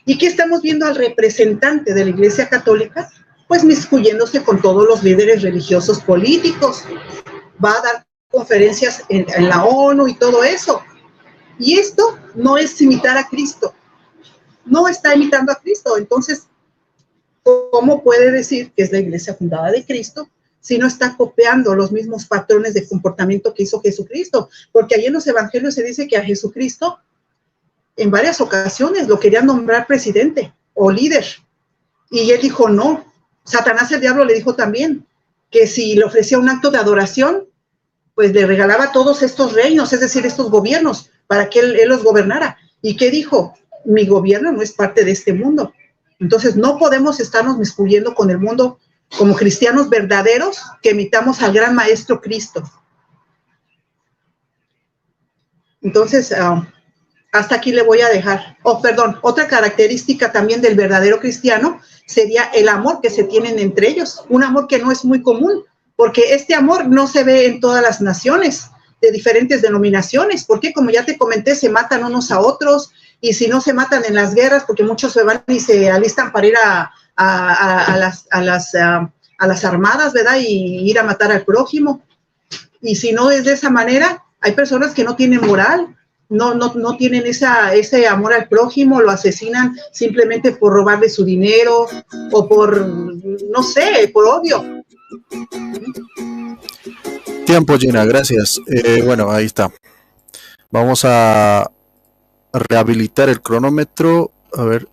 ¿Y qué estamos viendo al representante de la Iglesia Católica? Pues miscuyéndose con todos los líderes religiosos políticos. Va a dar conferencias en la ONU y todo eso. Y esto no es imitar a Cristo. No está imitando a Cristo. Entonces, ¿cómo puede decir que es la iglesia fundada de Cristo si no está copiando los mismos patrones de comportamiento que hizo Jesucristo? Porque ahí en los evangelios se dice que a Jesucristo en varias ocasiones lo querían nombrar presidente o líder. Y él dijo no. Satanás, el diablo, le dijo también que si le ofrecía un acto de adoración, pues le regalaba todos estos reinos, es decir, estos gobiernos, para que él los gobernara. ¿Y qué dijo? Mi gobierno no es parte de este mundo. Entonces no podemos estarnos miscuyendo con el mundo como cristianos verdaderos que imitamos al gran maestro Cristo. Entonces, hasta aquí le voy a dejar. Perdón, otra característica también del verdadero cristiano sería el amor que se tienen entre ellos, un amor que no es muy común, porque este amor no se ve en todas las naciones de diferentes denominaciones, porque como ya te comenté, se matan unos a otros, y si no se matan en las guerras, porque muchos se van y se alistan para ir a las armadas, ¿verdad? Y ir a matar al prójimo. Y si no es de esa manera, hay personas que no tienen moral, no tienen ese amor al prójimo, lo asesinan simplemente por robarle su dinero o por, no sé, por odio. Tiempo, Gina, gracias. Bueno, ahí está. Vamos a rehabilitar el cronómetro. A ver,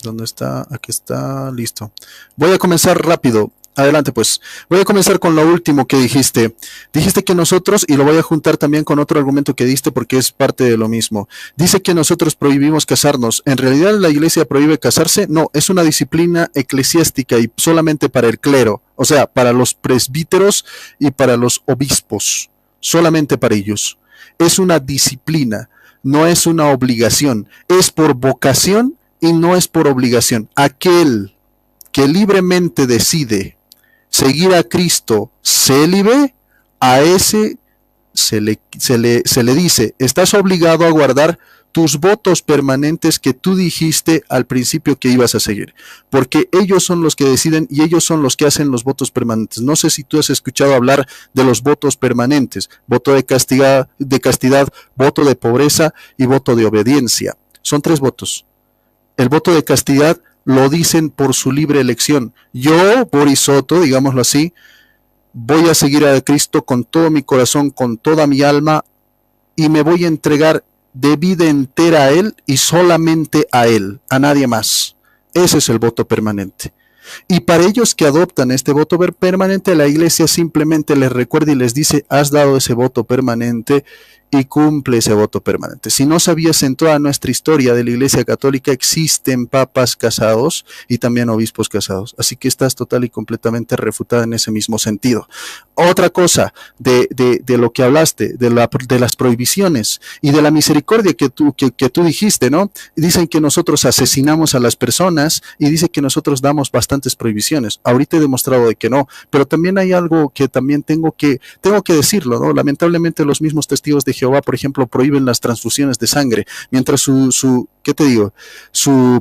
¿dónde está? Aquí está, listo. Voy a comenzar rápido. Adelante, pues. Voy a comenzar con lo último que dijiste. Dijiste que nosotros, y lo voy a juntar también con otro argumento que diste porque es parte de lo mismo. Dice que nosotros prohibimos casarnos. ¿En realidad la iglesia prohíbe casarse? No, es una disciplina eclesiástica y solamente para el clero. O sea, para los presbíteros y para los obispos. Solamente para ellos. Es una disciplina, no es una obligación. Es por vocación y no es por obligación. Aquel que libremente decide seguir a Cristo célibe, a ese se le dice, estás obligado a guardar tus votos permanentes que tú dijiste al principio que ibas a seguir, porque ellos son los que deciden y ellos son los que hacen los votos permanentes. No sé si tú has escuchado hablar de los votos permanentes: voto de castidad, voto de pobreza y voto de obediencia. Son 3 votos. El voto de castidad lo dicen por su libre elección. Yo, Boris Soto, digámoslo así, voy a seguir a Cristo con todo mi corazón, con toda mi alma, y me voy a entregar de vida entera a Él y solamente a Él, a nadie más. Ese es el voto permanente. Y para ellos que adoptan este voto permanente, la iglesia simplemente les recuerda y les dice: has dado ese voto permanente y cumple ese voto permanente. Si no sabías, en toda nuestra historia de la Iglesia Católica existen papas casados y también obispos casados. Así que estás total y completamente refutada en ese mismo sentido. Otra cosa de lo que hablaste, de las prohibiciones y de la misericordia que tú dijiste, ¿no? Dicen que nosotros asesinamos a las personas y dice que nosotros damos bastantes prohibiciones. Ahorita he demostrado de que no, pero también hay algo que también tengo que decirlo, ¿no? Lamentablemente los mismos testigos de Jehová, por ejemplo, prohíben las transfusiones de sangre. Mientras su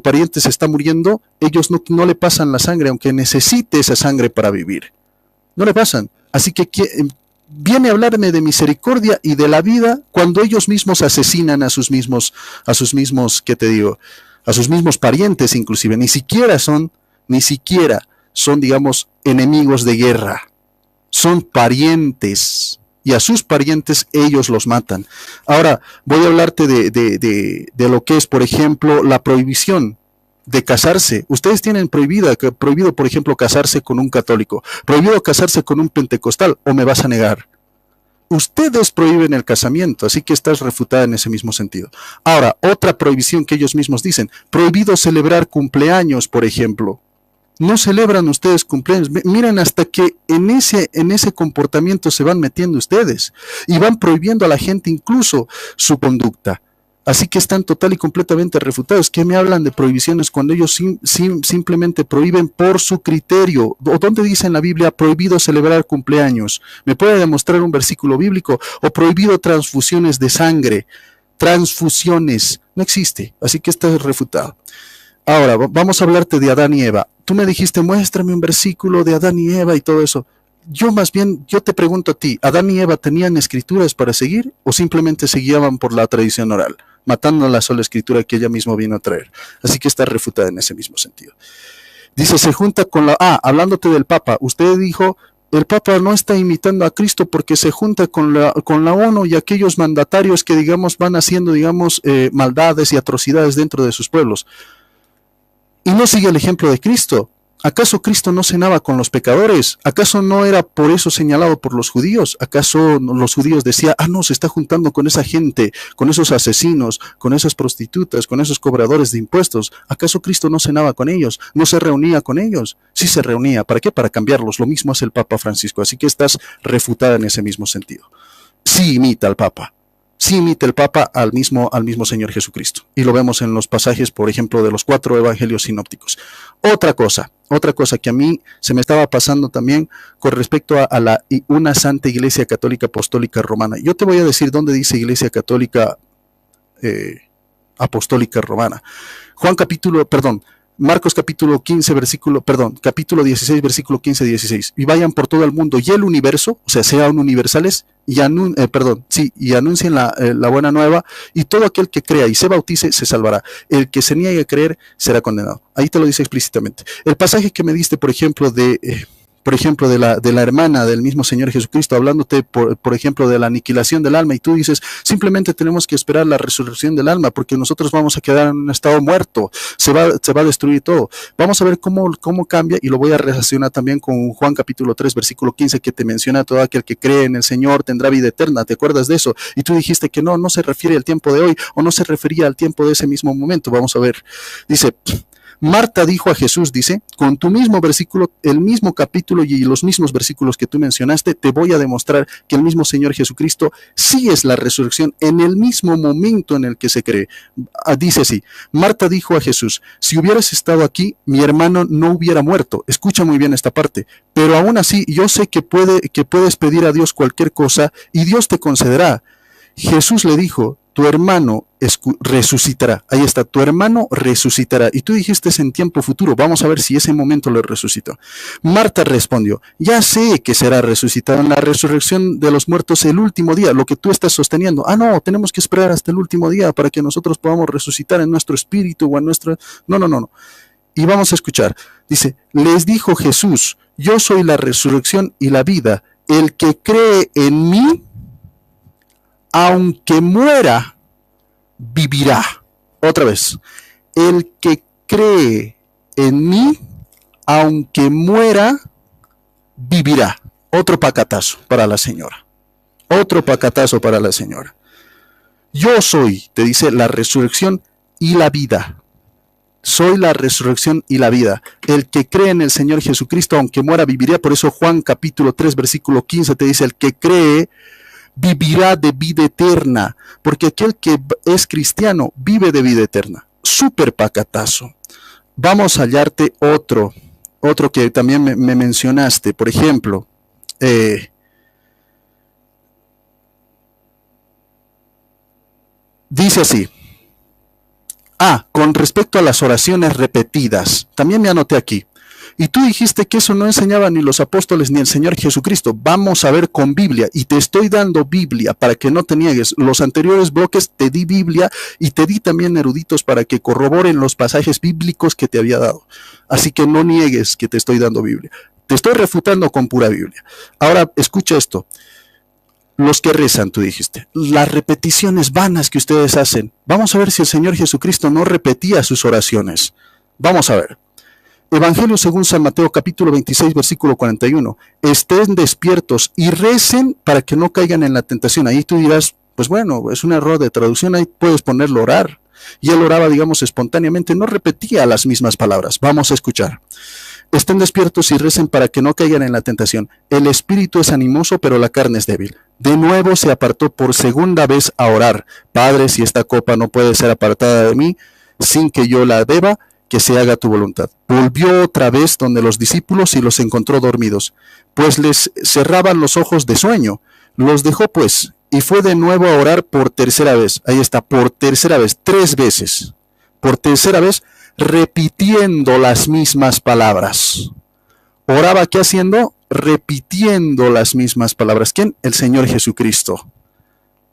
pariente se está muriendo, ellos no le pasan la sangre, aunque necesite esa sangre para vivir. No le pasan. Así que viene a hablarme de misericordia y de la vida cuando ellos mismos asesinan a sus mismos, a sus mismos parientes, inclusive. Ni siquiera son, digamos, enemigos de guerra. Son parientes. Y a sus parientes ellos los matan. Ahora voy a hablarte de lo que es, por ejemplo, la prohibición de casarse. Ustedes tienen prohibido, por ejemplo, casarse con un católico, prohibido casarse con un pentecostal, ¿o me vas a negar? Ustedes prohíben el casamiento, así que estás refutada en ese mismo sentido. Ahora, otra prohibición que ellos mismos dicen: prohibido celebrar cumpleaños, por ejemplo. No celebran ustedes cumpleaños. Miren hasta que en ese comportamiento se van metiendo ustedes y van prohibiendo a la gente incluso su conducta. Así que están total y completamente refutados. ¿Qué me hablan de prohibiciones cuando ellos simplemente prohíben por su criterio? ¿O dónde dice en la Biblia prohibido celebrar cumpleaños? ¿Me puede demostrar un versículo bíblico? ¿O prohibido transfusiones de sangre? Transfusiones. No existe. Así que estás refutado. Ahora, vamos a hablarte de Adán y Eva. Tú me dijiste: muéstrame un versículo de Adán y Eva y todo eso. Yo te pregunto a ti: ¿Adán y Eva tenían escrituras para seguir o simplemente se guiaban por la tradición oral, matando la sola escritura que ella misma vino a traer? Así que está refutada en ese mismo sentido. Dice, se junta con hablándote del Papa, usted dijo: el Papa no está imitando a Cristo porque se junta con la ONU y aquellos mandatarios que, digamos, van haciendo, digamos, maldades y atrocidades dentro de sus pueblos. Y no sigue el ejemplo de Cristo. ¿Acaso Cristo no cenaba con los pecadores? ¿Acaso no era por eso señalado por los judíos? ¿Acaso los judíos decían: no, se está juntando con esa gente, con esos asesinos, con esas prostitutas, con esos cobradores de impuestos? ¿Acaso Cristo no cenaba con ellos? ¿No se reunía con ellos? Sí se reunía. ¿Para qué? Para cambiarlos. Lo mismo hace el Papa Francisco. Así que estás refutada en ese mismo sentido. Sí imita al Papa. Sí imita el Papa al mismo Señor Jesucristo. Y lo vemos en los pasajes, por ejemplo, de los 4 evangelios sinópticos. Otra cosa que a mí se me estaba pasando también con respecto a una Santa Iglesia Católica Apostólica Romana. Yo te voy a decir dónde dice Iglesia Católica Apostólica Romana. Marcos capítulo 16, versículo 15-16. Y vayan por todo el mundo y el universo, o sea, sean universales, y anuncien la buena nueva, y todo aquel que crea y se bautice se salvará. El que se niegue a creer será condenado. Ahí te lo dice explícitamente. El pasaje que me diste, por ejemplo, de la hermana del mismo Señor Jesucristo, hablándote, por ejemplo, de la aniquilación del alma, y tú dices: simplemente tenemos que esperar la resurrección del alma, porque nosotros vamos a quedar en un estado muerto, se va a destruir todo. Vamos a ver cómo cambia, y lo voy a relacionar también con Juan capítulo 3, versículo 15, que te menciona: todo aquel que cree en el Señor tendrá vida eterna. ¿Te acuerdas de eso? Y tú dijiste que no se refiere al tiempo de hoy, o no se refería al tiempo de ese mismo momento. Vamos a ver. Dice: Marta dijo a Jesús, dice, con tu mismo versículo, el mismo capítulo y los mismos versículos que tú mencionaste, te voy a demostrar que el mismo Señor Jesucristo sí es la resurrección en el mismo momento en el que se cree. Dice así: Marta dijo a Jesús: si hubieras estado aquí, mi hermano no hubiera muerto. Escucha muy bien esta parte. Pero aún así, yo sé que puedes pedir a Dios cualquier cosa y Dios te concederá. Jesús le dijo: tu hermano resucitará. Ahí está, tu hermano resucitará. Y tú dijiste en tiempo futuro. Vamos a ver si ese momento lo resucitó. Marta respondió: ya sé que será resucitado en la resurrección de los muertos el último día, lo que tú estás sosteniendo. No, tenemos que esperar hasta el último día para que nosotros podamos resucitar en nuestro espíritu o en nuestro... No. Y vamos a escuchar. Dice, les dijo Jesús, yo soy la resurrección y la vida. El que cree en mí, aunque muera, vivirá. Otra vez. El que cree en mí, aunque muera, vivirá. Otro pacatazo para la señora. Otro pacatazo para la señora. Yo soy, te dice, la resurrección y la vida. Soy la resurrección y la vida. El que cree en el Señor Jesucristo, aunque muera, vivirá. Por eso Juan capítulo 3, versículo 15 te dice, el que cree, vivirá de vida eterna. Porque aquel que es cristiano, vive de vida eterna. Súper pacatazo. Vamos a hallarte otro que también me mencionaste. Por ejemplo, dice así. Con respecto a las oraciones repetidas, también me anoté aquí. Y tú dijiste que eso no enseñaba ni los apóstoles ni el Señor Jesucristo. Vamos a ver con Biblia, y te estoy dando Biblia para que no te niegues. Los anteriores bloques te di Biblia y te di también eruditos para que corroboren los pasajes bíblicos que te había dado. Así que no niegues que te estoy dando Biblia. Te estoy refutando con pura Biblia. Ahora, escucha esto. Los que rezan, tú dijiste, las repeticiones vanas que ustedes hacen. Vamos a ver si el Señor Jesucristo no repetía sus oraciones. Vamos a ver. Evangelio según San Mateo, capítulo 26, versículo 41. Estén despiertos y recen para que no caigan en la tentación. Ahí tú dirás, pues bueno, es un error de traducción, ahí puedes ponerlo orar. Y él oraba, digamos, espontáneamente, no repetía las mismas palabras. Vamos a escuchar. Estén despiertos y recen para que no caigan en la tentación. El espíritu es animoso, pero la carne es débil. De nuevo se apartó por segunda vez a orar. Padre, si esta copa no puede ser apartada de mí, sin que yo la deba, que se haga tu voluntad. Volvió otra vez donde los discípulos y los encontró dormidos, pues les cerraban los ojos de sueño. Los dejó pues, y fue de nuevo a orar por tercera vez. Ahí está, por tercera vez, 3 veces. Por tercera vez, repitiendo las mismas palabras. Oraba, ¿qué haciendo? Repitiendo las mismas palabras. ¿Quién? El Señor Jesucristo.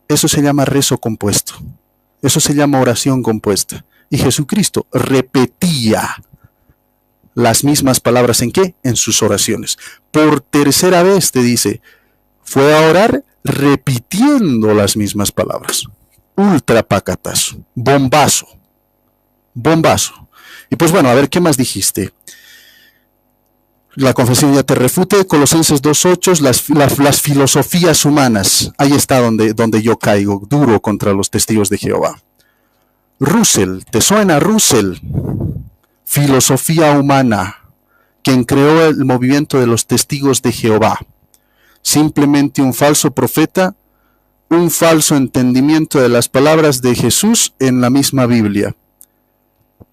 Eso se llama rezo compuesto. Eso se llama oración compuesta. Y Jesucristo repetía las mismas palabras. ¿En qué? En sus oraciones. Por tercera vez te dice, fue a orar repitiendo las mismas palabras. Ultra pacatazo. Bombazo. Bombazo. Y pues bueno, a ver, ¿qué más dijiste? La confesión ya te refute. Colosenses 2:8, las filosofías humanas. Ahí está donde yo caigo duro contra los testigos de Jehová. Russell, ¿te suena Russell? Filosofía humana. Quien creó el movimiento de los testigos de Jehová. Simplemente un falso profeta, un falso entendimiento de las palabras de Jesús en la misma Biblia.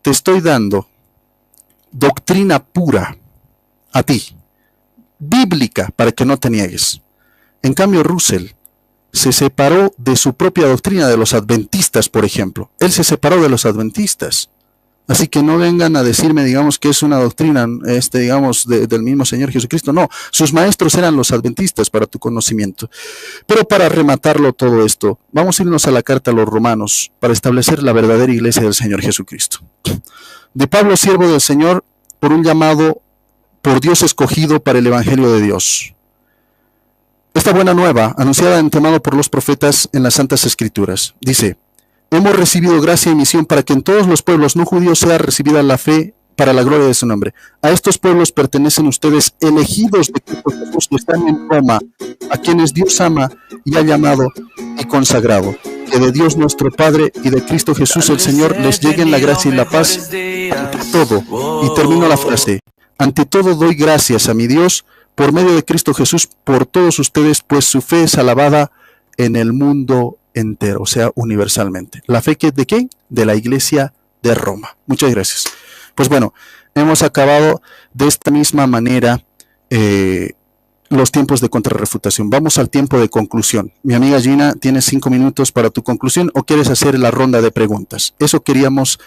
Te estoy dando doctrina pura a ti, bíblica, para que no te niegues. En cambio, Russell se separó de su propia doctrina de los adventistas, por ejemplo. Él se separó de los adventistas. Así que no vengan a decirme, digamos, que es una doctrina, digamos, del mismo Señor Jesucristo. No, sus maestros eran los adventistas, para tu conocimiento. Pero para rematarlo todo esto, vamos a irnos a la carta a los Romanos para establecer la verdadera iglesia del Señor Jesucristo. De Pablo, siervo del Señor, por un llamado por Dios escogido para el Evangelio de Dios. Esta buena nueva, anunciada de antemano por los profetas en las Santas Escrituras, dice: hemos recibido gracia y misión para que en todos los pueblos no judíos sea recibida la fe para la gloria de su nombre. A estos pueblos pertenecen ustedes, elegidos de Cristo Jesús, que están en Roma, a quienes Dios ama y ha llamado y consagrado. Que de Dios nuestro Padre y de Cristo Jesús el Señor les lleguen la gracia y la paz ante todo. Y termino la frase: ante todo doy gracias a mi Dios por medio de Cristo Jesús por todos ustedes, pues su fe es alabada en el mundo entero, o sea, universalmente. ¿La fe de qué? De la Iglesia de Roma. Muchas gracias. Pues bueno, hemos acabado de esta misma manera los tiempos de contrarrefutación. Vamos al tiempo de conclusión. Mi amiga Gina, ¿tienes 5 minutos para tu conclusión o quieres hacer la ronda de preguntas? Eso queríamos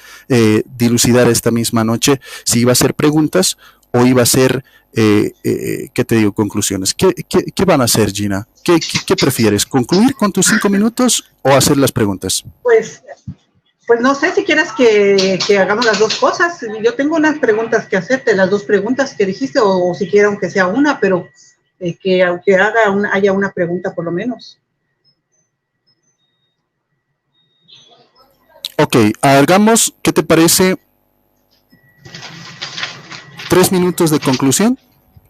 dilucidar esta misma noche, si iba a ser preguntas o iba a ser, ¿qué te digo? Conclusiones. ¿Qué van a hacer, Gina? ¿Qué prefieres? ¿Concluir con tus 5 minutos o hacer las preguntas? Pues Pues no sé si quieres que hagamos las dos cosas. Yo tengo unas preguntas que hacerte, las dos preguntas que dijiste, o si quiero aunque sea una, pero que aunque haya una pregunta por lo menos. Ok, hagamos, ¿qué te parece? 3 minutos de conclusión.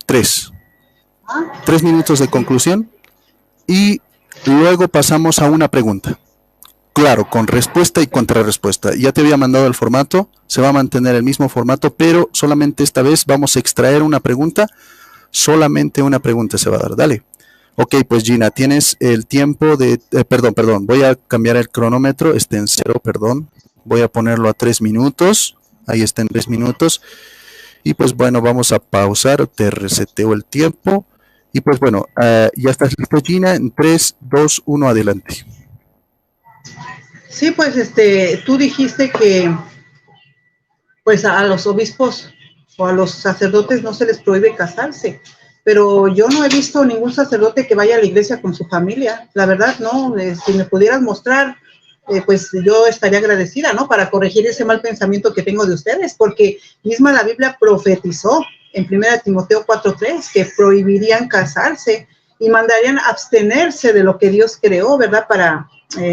3 minutos de conclusión y luego pasamos a una pregunta. Claro, con respuesta y contrarrespuesta. Ya te había mandado el formato, se va a mantener el mismo formato, pero solamente esta vez vamos a extraer una pregunta. Solamente una pregunta se va a dar. Dale. Ok, pues Gina, tienes el tiempo de... perdón, voy a cambiar el cronómetro, está en 0, perdón. Voy a ponerlo a 3 minutos. Ahí está en 3 minutos. Y pues bueno, vamos a pausar, te reseteo el tiempo. Y pues bueno, ya estás listo, Gina, en 3, 2, 1, adelante. Sí, pues tú dijiste que pues a los obispos o a los sacerdotes no se les prohíbe casarse, pero yo no he visto ningún sacerdote que vaya a la iglesia con su familia, la verdad no, si me pudieras mostrar, pues yo estaría agradecida, ¿no? Para corregir ese mal pensamiento que tengo de ustedes, porque misma la Biblia profetizó en 1 Timoteo 4:3 que prohibirían casarse y mandarían abstenerse de lo que Dios creó, ¿verdad? Para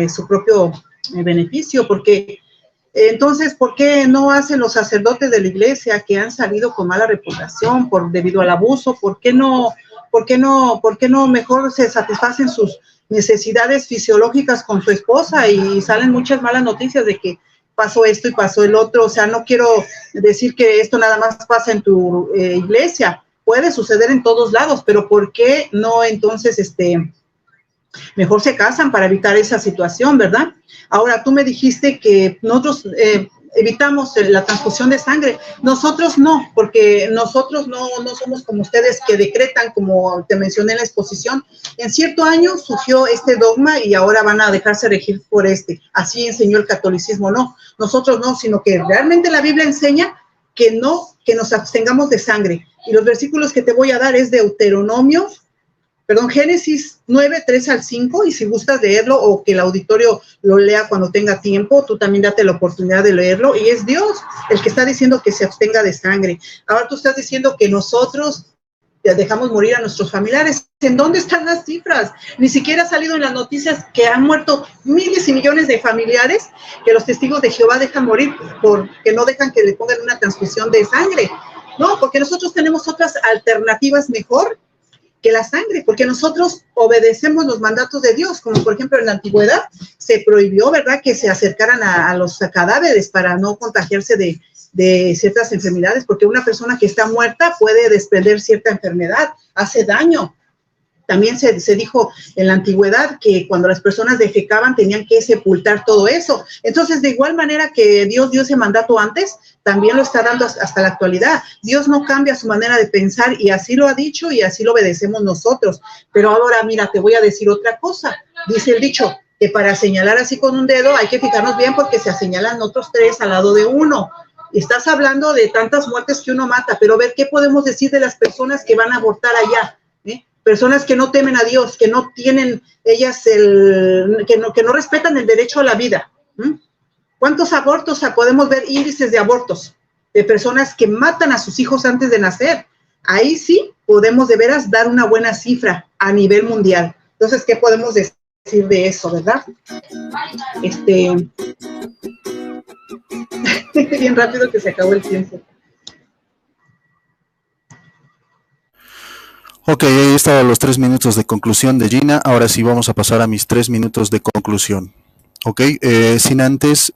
su propio beneficio, porque entonces, ¿por qué no hacen los sacerdotes de la iglesia que han salido con mala reputación debido al abuso? ¿Por qué no mejor se satisfacen sus necesidades fisiológicas con su esposa y salen muchas malas noticias de que pasó esto y pasó el otro? O sea, no quiero decir que esto nada más pasa en tu iglesia, puede suceder en todos lados, pero ¿por qué no entonces mejor se casan para evitar esa situación, ¿verdad? Ahora, tú me dijiste que nosotros evitamos la transfusión de sangre. Nosotros no, porque nosotros no somos como ustedes que decretan, como te mencioné en la exposición. En cierto año surgió este dogma y ahora van a dejarse regir por así enseñó el catolicismo. No, nosotros no, sino que realmente la Biblia enseña que no, que nos abstengamos de sangre. Y los versículos que te voy a dar es de Génesis 9, 3 al 5, y si gustas leerlo o que el auditorio lo lea cuando tenga tiempo, tú también date la oportunidad de leerlo, y es Dios el que está diciendo que se abstenga de sangre. Ahora tú estás diciendo que nosotros dejamos morir a nuestros familiares. ¿En dónde están las cifras? Ni siquiera ha salido en las noticias que han muerto miles y millones de familiares que los testigos de Jehová dejan morir porque no dejan que le pongan una transfusión de sangre. No, porque nosotros tenemos otras alternativas mejor que la sangre, porque nosotros obedecemos los mandatos de Dios, como por ejemplo en la antigüedad se prohibió, ¿verdad?, que se acercaran a los cadáveres para no contagiarse de ciertas enfermedades, porque una persona que está muerta puede desprender cierta enfermedad, hace daño. También se dijo en la antigüedad que cuando las personas defecaban tenían que sepultar todo eso. Entonces, de igual manera que Dios dio ese mandato antes, también lo está dando hasta la actualidad. Dios no cambia su manera de pensar y así lo ha dicho y así lo obedecemos nosotros. Pero ahora, mira, te voy a decir otra cosa. Dice el dicho que para señalar así con un dedo hay que fijarnos bien porque se señalan otros 3 al lado de uno. Estás hablando de tantas muertes que uno mata, pero ver qué podemos decir de las personas que van a abortar allá, personas que no temen a Dios, que no tienen ellas que no respetan el derecho a la vida. ¿Cuántos abortos podemos ver índices de abortos de personas que matan a sus hijos antes de nacer? Ahí sí podemos de veras dar una buena cifra a nivel mundial. Entonces, ¿qué podemos decir de eso, verdad? Bien rápido que se acabó el tiempo. Ok, ahí estaban los 3 minutos de conclusión de Gina. Ahora sí vamos a pasar a mis 3 minutos de conclusión. Ok, sin antes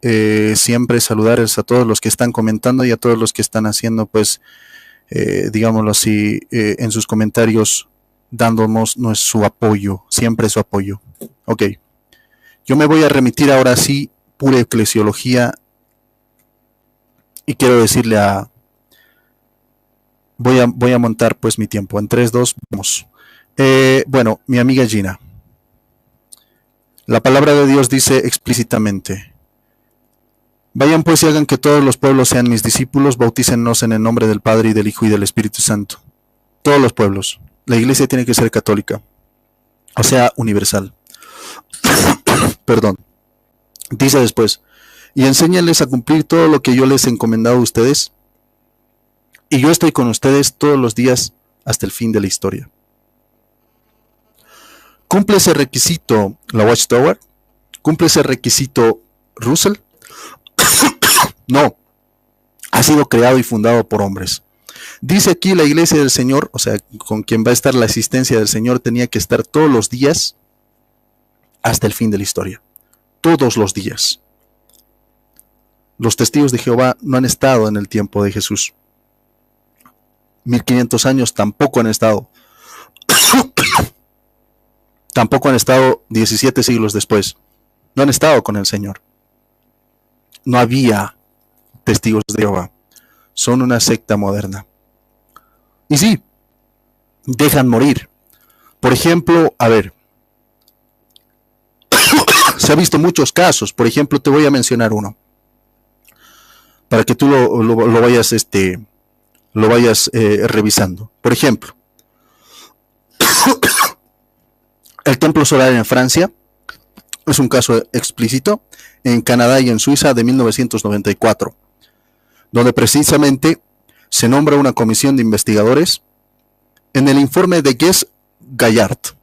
siempre saludarles a todos los que están comentando y a todos los que están haciendo, pues, digámoslo así, en sus comentarios, dándonos su apoyo, siempre su apoyo. Ok, yo me voy a remitir ahora sí, pura eclesiología, y quiero decirle voy a montar pues mi tiempo. En 3, 2, vamos. Bueno, mi amiga Gina. La palabra de Dios dice explícitamente: vayan pues y hagan que todos los pueblos sean mis discípulos, bautícennos en el nombre del Padre y del Hijo y del Espíritu Santo. Todos los pueblos. La iglesia tiene que ser católica, o sea, universal. Perdón. Dice después: y enséñenles a cumplir todo lo que yo les he encomendado a ustedes. Y yo estoy con ustedes todos los días hasta el fin de la historia. ¿Cumple ese requisito la Watchtower? ¿Cumple ese requisito Russell? No. Ha sido creado y fundado por hombres. Dice aquí la iglesia del Señor, o sea, con quien va a estar la asistencia del Señor, tenía que estar todos los días hasta el fin de la historia. Todos los días. Los testigos de Jehová no han estado en el tiempo de Jesús. 1500 años tampoco han estado. Tampoco han estado 17 siglos después. No han estado con el Señor. No había testigos de Jehová. Son una secta moderna. Y sí, dejan morir. Por ejemplo, a ver, se ha visto muchos casos. Por ejemplo, te voy a mencionar uno, para que tú lo vayas revisando. Por ejemplo, el templo solar en Francia es un caso explícito, en Canadá y en Suiza de 1994, donde precisamente se nombra una comisión de investigadores en el informe de Guess-Gallard.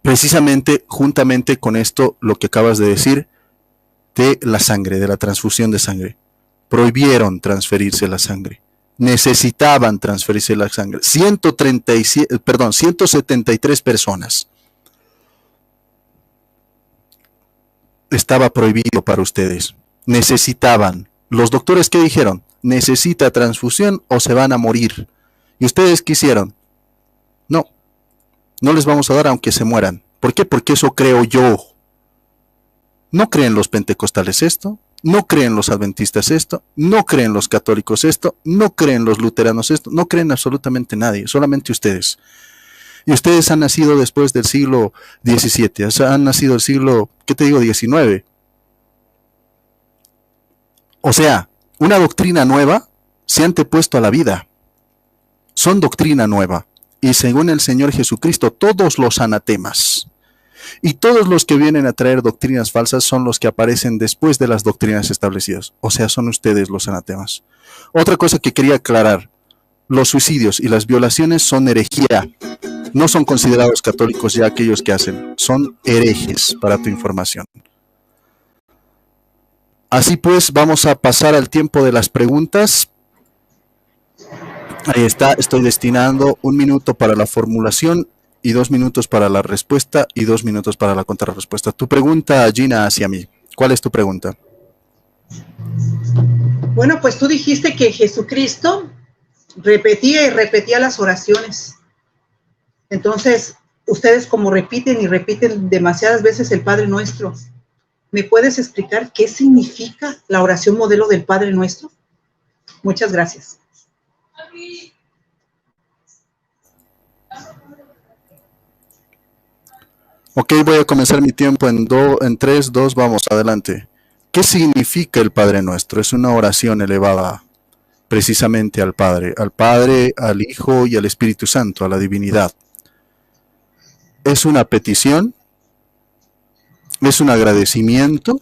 Precisamente, juntamente con esto, lo que acabas de decir, de la sangre, de la transfusión de sangre. Prohibieron transferirse la sangre. Necesitaban transferirse la sangre. 173 personas. Estaba prohibido para ustedes. Necesitaban. Los doctores, ¿qué dijeron? Necesita transfusión o se van a morir. ¿Y ustedes qué hicieron? No. No les vamos a dar aunque se mueran. ¿Por qué? Porque eso creo yo. ¿No creen los pentecostales esto? ¿No creen los adventistas esto? ¿No creen los católicos esto? ¿No creen los luteranos esto? No creen absolutamente nadie, solamente ustedes. Y ustedes han nacido después del siglo XVII, o sea, han nacido del siglo, ¿qué te digo? XIX. O sea, una doctrina nueva se ha antepuesto a la vida. Son doctrina nueva. Y según el Señor Jesucristo, todos los anatemas y todos los que vienen a traer doctrinas falsas son los que aparecen después de las doctrinas establecidas. O sea, son ustedes los anatemas. Otra cosa que quería aclarar. Los suicidios y las violaciones son herejía. No son considerados católicos ya aquellos que hacen. Son herejes, para tu información. Así pues, vamos a pasar al tiempo de las preguntas. Ahí está, estoy destinando 1 minuto para la formulación y 2 minutos para la respuesta y 2 minutos para la contrarrespuesta. Tu pregunta, Gina, hacia mí. ¿Cuál es tu pregunta? Bueno, pues tú dijiste que Jesucristo repetía y repetía las oraciones. Entonces, ustedes como repiten y repiten demasiadas veces el Padre Nuestro, ¿me puedes explicar qué significa la oración modelo del Padre Nuestro? Muchas gracias. Ok, voy a comenzar mi tiempo en 3, 2, vamos, adelante. ¿Qué significa el Padre Nuestro? Es una oración elevada precisamente al Padre, al Hijo y al Espíritu Santo, a la divinidad. Es una petición, es un agradecimiento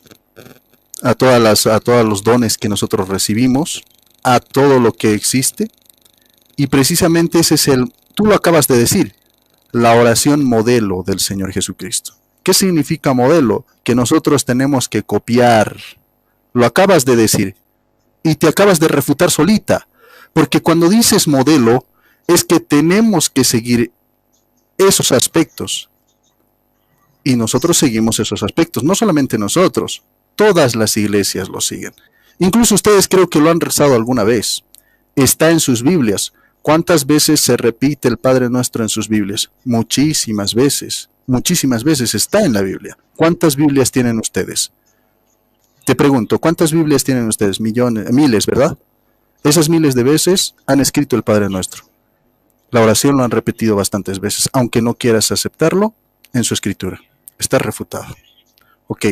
a todos los dones que nosotros recibimos, a todo lo que existe, y precisamente ese es tú lo acabas de decir, la oración modelo del Señor Jesucristo. ¿Qué significa modelo? Que nosotros tenemos que copiar. Lo acabas de decir y te acabas de refutar solita, porque cuando dices modelo es que tenemos que seguir esos aspectos y nosotros seguimos esos aspectos, no solamente nosotros, todas las iglesias lo siguen. Incluso ustedes creo que lo han rezado alguna vez, está en sus Biblias. ¿Cuántas veces se repite el Padre Nuestro en sus Biblias? Muchísimas veces está en la Biblia. ¿Cuántas Biblias tienen ustedes? Te pregunto, ¿cuántas Biblias tienen ustedes? Millones, miles, ¿verdad? Esas miles de veces han escrito el Padre Nuestro. La oración lo han repetido bastantes veces, aunque no quieras aceptarlo en su escritura. Está refutado. Ok.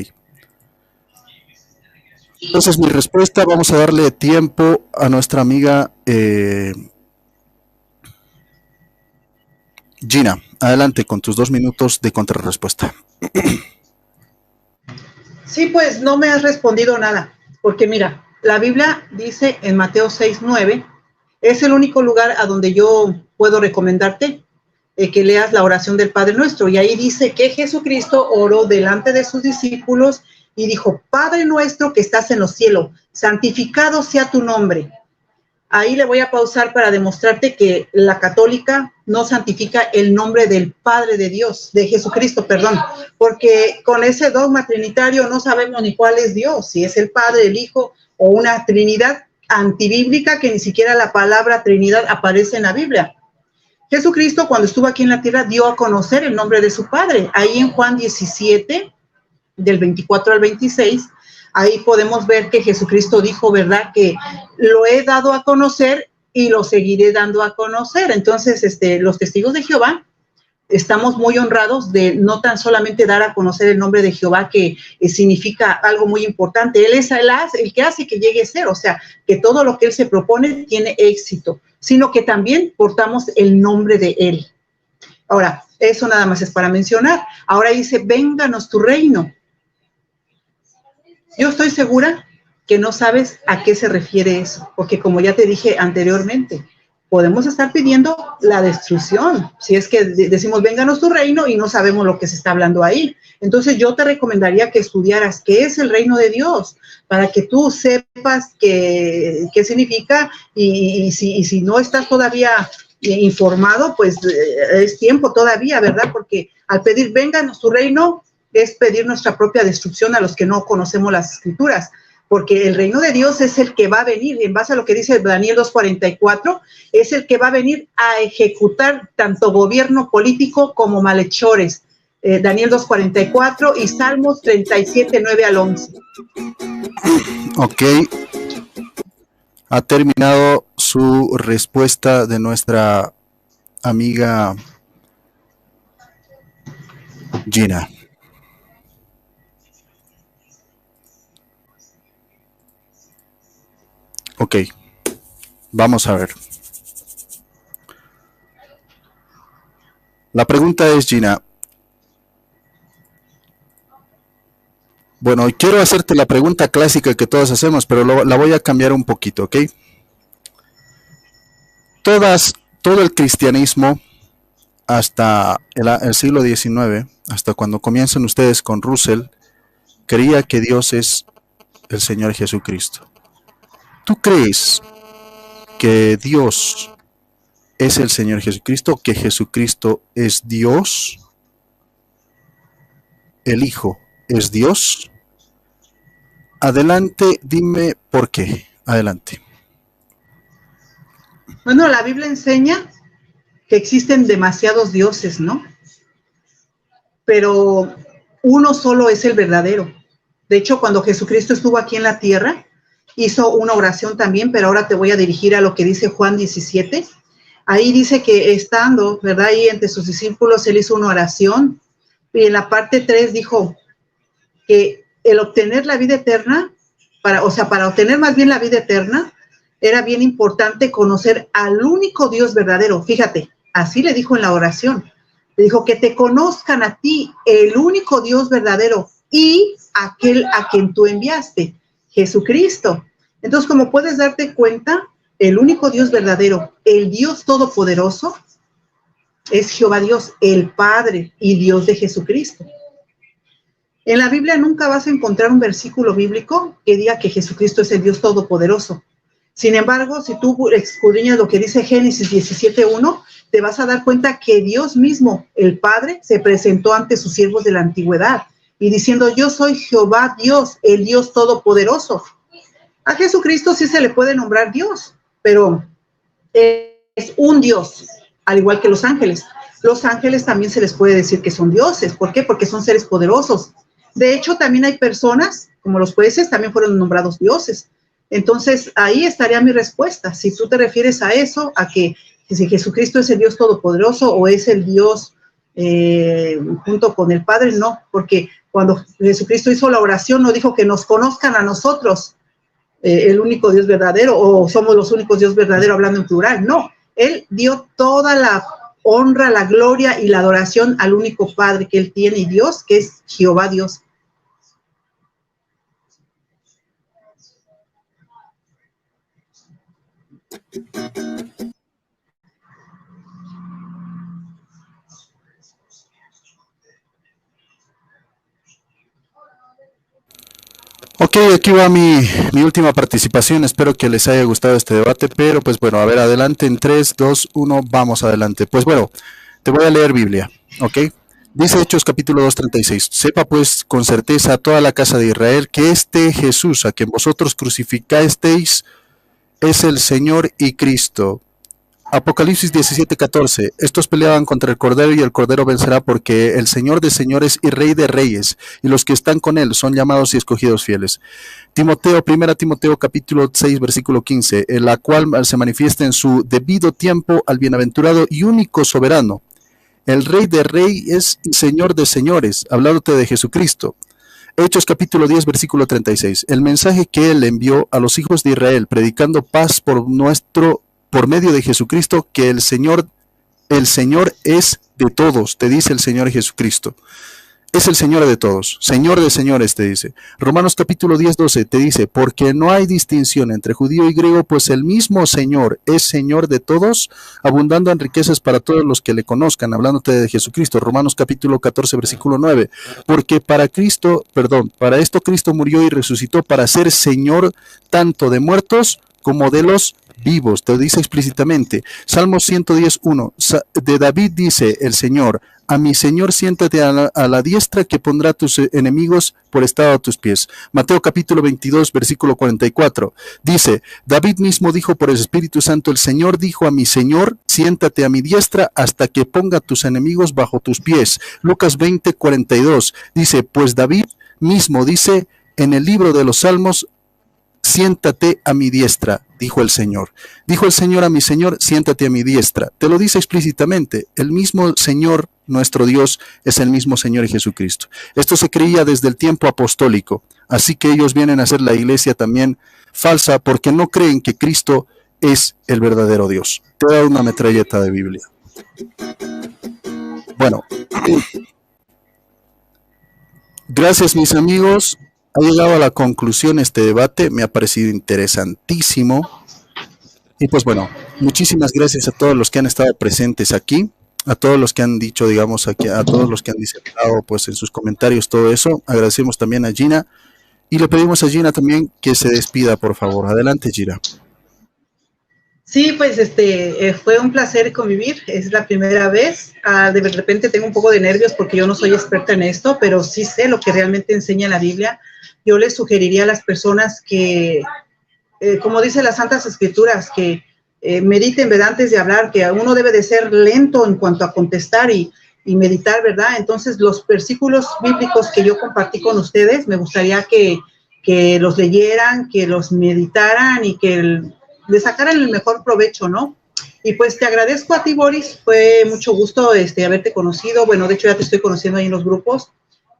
Entonces mi respuesta, vamos a darle tiempo a nuestra amiga Gina. Adelante con tus 2 minutos de contrarrespuesta. Sí, pues no me has respondido nada, porque mira, la Biblia dice en Mateo 6:9, es el único lugar a donde yo puedo recomendarte que leas la oración del Padre Nuestro, y ahí dice que Jesucristo oró delante de sus discípulos y dijo: Padre nuestro que estás en los cielos, santificado sea tu nombre. Ahí le voy a pausar para demostrarte que la católica no santifica el nombre del Padre de Dios, de Jesucristo, perdón, porque con ese dogma trinitario no sabemos ni cuál es Dios, si es el Padre, el Hijo o una Trinidad antibíblica que ni siquiera la palabra Trinidad aparece en la Biblia. Jesucristo, cuando estuvo aquí en la tierra, dio a conocer el nombre de su Padre. Ahí en Juan 17, del 24 al 26, ahí podemos ver que Jesucristo dijo, ¿verdad?, que lo he dado a conocer y lo seguiré dando a conocer. Entonces, los testigos de Jehová estamos muy honrados de no tan solamente dar a conocer el nombre de Jehová, que significa algo muy importante. Él es el que hace que llegue a ser, o sea, que todo lo que Él se propone tiene éxito, sino que también portamos el nombre de Él. Ahora, eso nada más es para mencionar. Ahora dice, vénganos tu reino. Yo estoy segura que no sabes a qué se refiere eso, porque como ya te dije anteriormente, podemos estar pidiendo la destrucción, si es que decimos, vénganos tu reino, y no sabemos lo que se está hablando ahí. Entonces yo te recomendaría que estudiaras qué es el reino de Dios, para que tú sepas qué significa, y si no estás todavía informado, pues es tiempo todavía, ¿verdad? Porque al pedir, vénganos tu reino, es pedir nuestra propia destrucción a los que no conocemos las Escrituras, porque el reino de Dios es el que va a venir, y en base a lo que dice Daniel 2:44, es el que va a venir a ejecutar tanto gobierno político como malhechores. Daniel 2:44 y Salmos 37, 9 al 11. Ok. Ha terminado su respuesta de nuestra amiga Gina. Ok, vamos a ver. La pregunta es, Gina. Bueno, quiero hacerte la pregunta clásica que todos hacemos, pero la voy a cambiar un poquito, ¿ok? Todo el cristianismo hasta el siglo XIX, hasta cuando comienzan ustedes con Russell, creía que Dios es el Señor Jesucristo. ¿Tú crees que Dios es el Señor Jesucristo, que Jesucristo es Dios? ¿El Hijo es Dios? Adelante, dime por qué. Adelante. Bueno, la Biblia enseña que existen demasiados dioses, ¿no? Pero uno solo es el verdadero. De hecho, cuando Jesucristo estuvo aquí en la tierra, hizo una oración también, pero ahora te voy a dirigir a lo que dice Juan 17. Ahí dice que estando, ¿verdad?, ahí entre sus discípulos, él hizo una oración, y en la parte 3 dijo que el obtener la vida eterna, para obtener más bien la vida eterna, era bien importante conocer al único Dios verdadero. Fíjate, así le dijo en la oración. Le dijo que te conozcan a ti, el único Dios verdadero, y aquel a quien tú enviaste, Jesucristo. Entonces, como puedes darte cuenta, el único Dios verdadero, el Dios todopoderoso, es Jehová Dios, el Padre y Dios de Jesucristo. En la Biblia nunca vas a encontrar un versículo bíblico que diga que Jesucristo es el Dios todopoderoso. Sin embargo, si tú escudriñas lo que dice Génesis 17:1, te vas a dar cuenta que Dios mismo, el Padre, se presentó ante sus siervos de la antigüedad y diciendo, yo soy Jehová Dios, el Dios todopoderoso. A Jesucristo sí se le puede nombrar Dios, pero es un Dios, al igual que los ángeles. Los ángeles también se les puede decir que son dioses. ¿Por qué? Porque son seres poderosos. De hecho, también hay personas, como los jueces, también fueron nombrados dioses. Entonces, ahí estaría mi respuesta. Si tú te refieres a eso, a que si Jesucristo es el Dios todopoderoso o es el Dios junto con el Padre, no, porque cuando Jesucristo hizo la oración, no dijo que nos conozcan a nosotros, el único Dios verdadero, o somos los únicos Dios verdadero, hablando en plural. No, Él dio toda la honra, la gloria y la adoración al único Padre que Él tiene, y Dios, que es Jehová Dios. Ok, aquí va mi última participación. Espero que les haya gustado este debate, pero pues bueno, a ver, adelante en 3, 2, 1, vamos adelante. Pues bueno, te voy a leer Biblia, ¿ok? Dice Hechos capítulo 2, 36. Sepa pues con certeza a toda la casa de Israel que este Jesús a quien vosotros crucificasteis es el Señor y Cristo. Apocalipsis 17:14. Estos peleaban contra el Cordero y el Cordero vencerá porque el Señor de señores y Rey de reyes y los que están con él son llamados y escogidos fieles. Timoteo, 1 Timoteo capítulo 6 versículo 15, en la cual se manifiesta en su debido tiempo al bienaventurado y único soberano, el Rey de reyes y Señor de señores, hablándote de Jesucristo. Hechos capítulo 10 versículo 36. El mensaje que él envió a los hijos de Israel, predicando paz por medio de Jesucristo, que el Señor es de todos, te dice el Señor Jesucristo. Es el Señor de todos, Señor de señores, te dice. Romanos capítulo 10, 12 te dice, porque no hay distinción entre judío y griego, pues el mismo Señor es Señor de todos, abundando en riquezas para todos los que le conozcan, hablándote de Jesucristo. Romanos capítulo 14, versículo 9, porque para esto Cristo murió y resucitó para ser Señor tanto de muertos como de los vivos, te lo dice explícitamente. Salmo 110:1, de David dice el Señor, a mi Señor siéntate a la diestra que pondrá a tus enemigos por estado a tus pies. Mateo capítulo 22, versículo 44, dice, David mismo dijo por el Espíritu Santo, el Señor dijo a mi Señor, siéntate a mi diestra hasta que ponga tus enemigos bajo tus pies. Lucas 20:42, dice, pues David mismo dice en el libro de los Salmos, siéntate a mi diestra, dijo el Señor. Dijo el Señor a mi Señor, siéntate a mi diestra. Te lo dice explícitamente. El mismo Señor, nuestro Dios, es el mismo Señor Jesucristo. Esto se creía desde el tiempo apostólico. Así que ellos vienen a ser la iglesia también falsa porque no creen que Cristo es el verdadero Dios. Te voy a dar una metralleta de Biblia. Bueno. Gracias, mis amigos. Ha llegado a la conclusión este debate, me ha parecido interesantísimo. Y pues bueno, muchísimas gracias a todos los que han estado presentes aquí, a todos los que han dicho, digamos, aquí, a todos los que han disertado pues en sus comentarios todo eso. Agradecemos también a Gina y le pedimos a Gina también que se despida, por favor. Adelante, Gina. Sí, pues fue un placer convivir, es la primera vez, de repente tengo un poco de nervios porque yo no soy experta en esto, pero sí sé lo que realmente enseña la Biblia. Yo les sugeriría a las personas que, como dice las Santas Escrituras, que mediten, ¿verdad?, antes de hablar, que uno debe de ser lento en cuanto a contestar y meditar, ¿verdad? Entonces, los versículos bíblicos que yo compartí con ustedes, me gustaría que los leyeran, que los meditaran y que le sacaran el mejor provecho, ¿no? Y pues te agradezco a ti, Boris, fue mucho gusto haberte conocido, bueno, de hecho ya te estoy conociendo ahí en los grupos,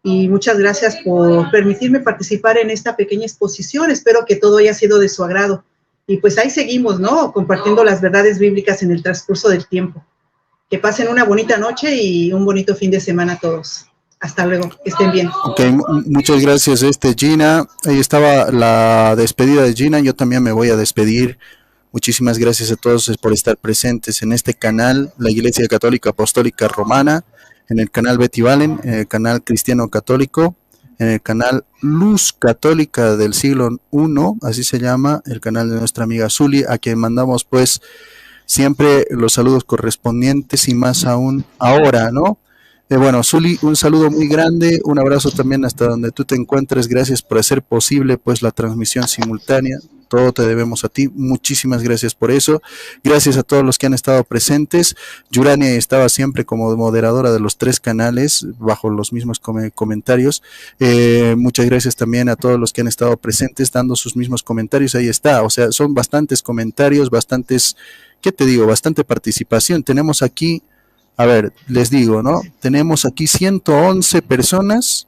y muchas gracias por permitirme participar en esta pequeña exposición, espero que todo haya sido de su agrado, y pues ahí seguimos, ¿no?, compartiendo las verdades bíblicas en el transcurso del tiempo. Que pasen una bonita noche y un bonito fin de semana a todos. Hasta luego, que estén bien. Ok, muchas gracias, Gina. Ahí estaba la despedida de Gina, yo también me voy a despedir. Muchísimas gracias a todos por estar presentes en este canal, la Iglesia Católica Apostólica Romana, en el canal Betty Valen, en el canal Cristiano Católico, en el canal Luz Católica del siglo I, así se llama, el canal de nuestra amiga Zuli, a quien mandamos pues siempre los saludos correspondientes y más aún ahora, ¿no? Bueno, Zuli, un saludo muy grande, un abrazo también hasta donde tú te encuentres, gracias por hacer posible pues la transmisión simultánea, todo te debemos a ti, muchísimas gracias por eso, gracias a todos los que han estado presentes. Yurani estaba siempre como moderadora de los 3 canales, bajo los mismos comentarios, muchas gracias también a todos los que han estado presentes, dando sus mismos comentarios, ahí está, o sea, son bastantes comentarios, bastantes, ¿qué te digo?, bastante participación, tenemos aquí, a ver, les digo, ¿no?, tenemos aquí 111 personas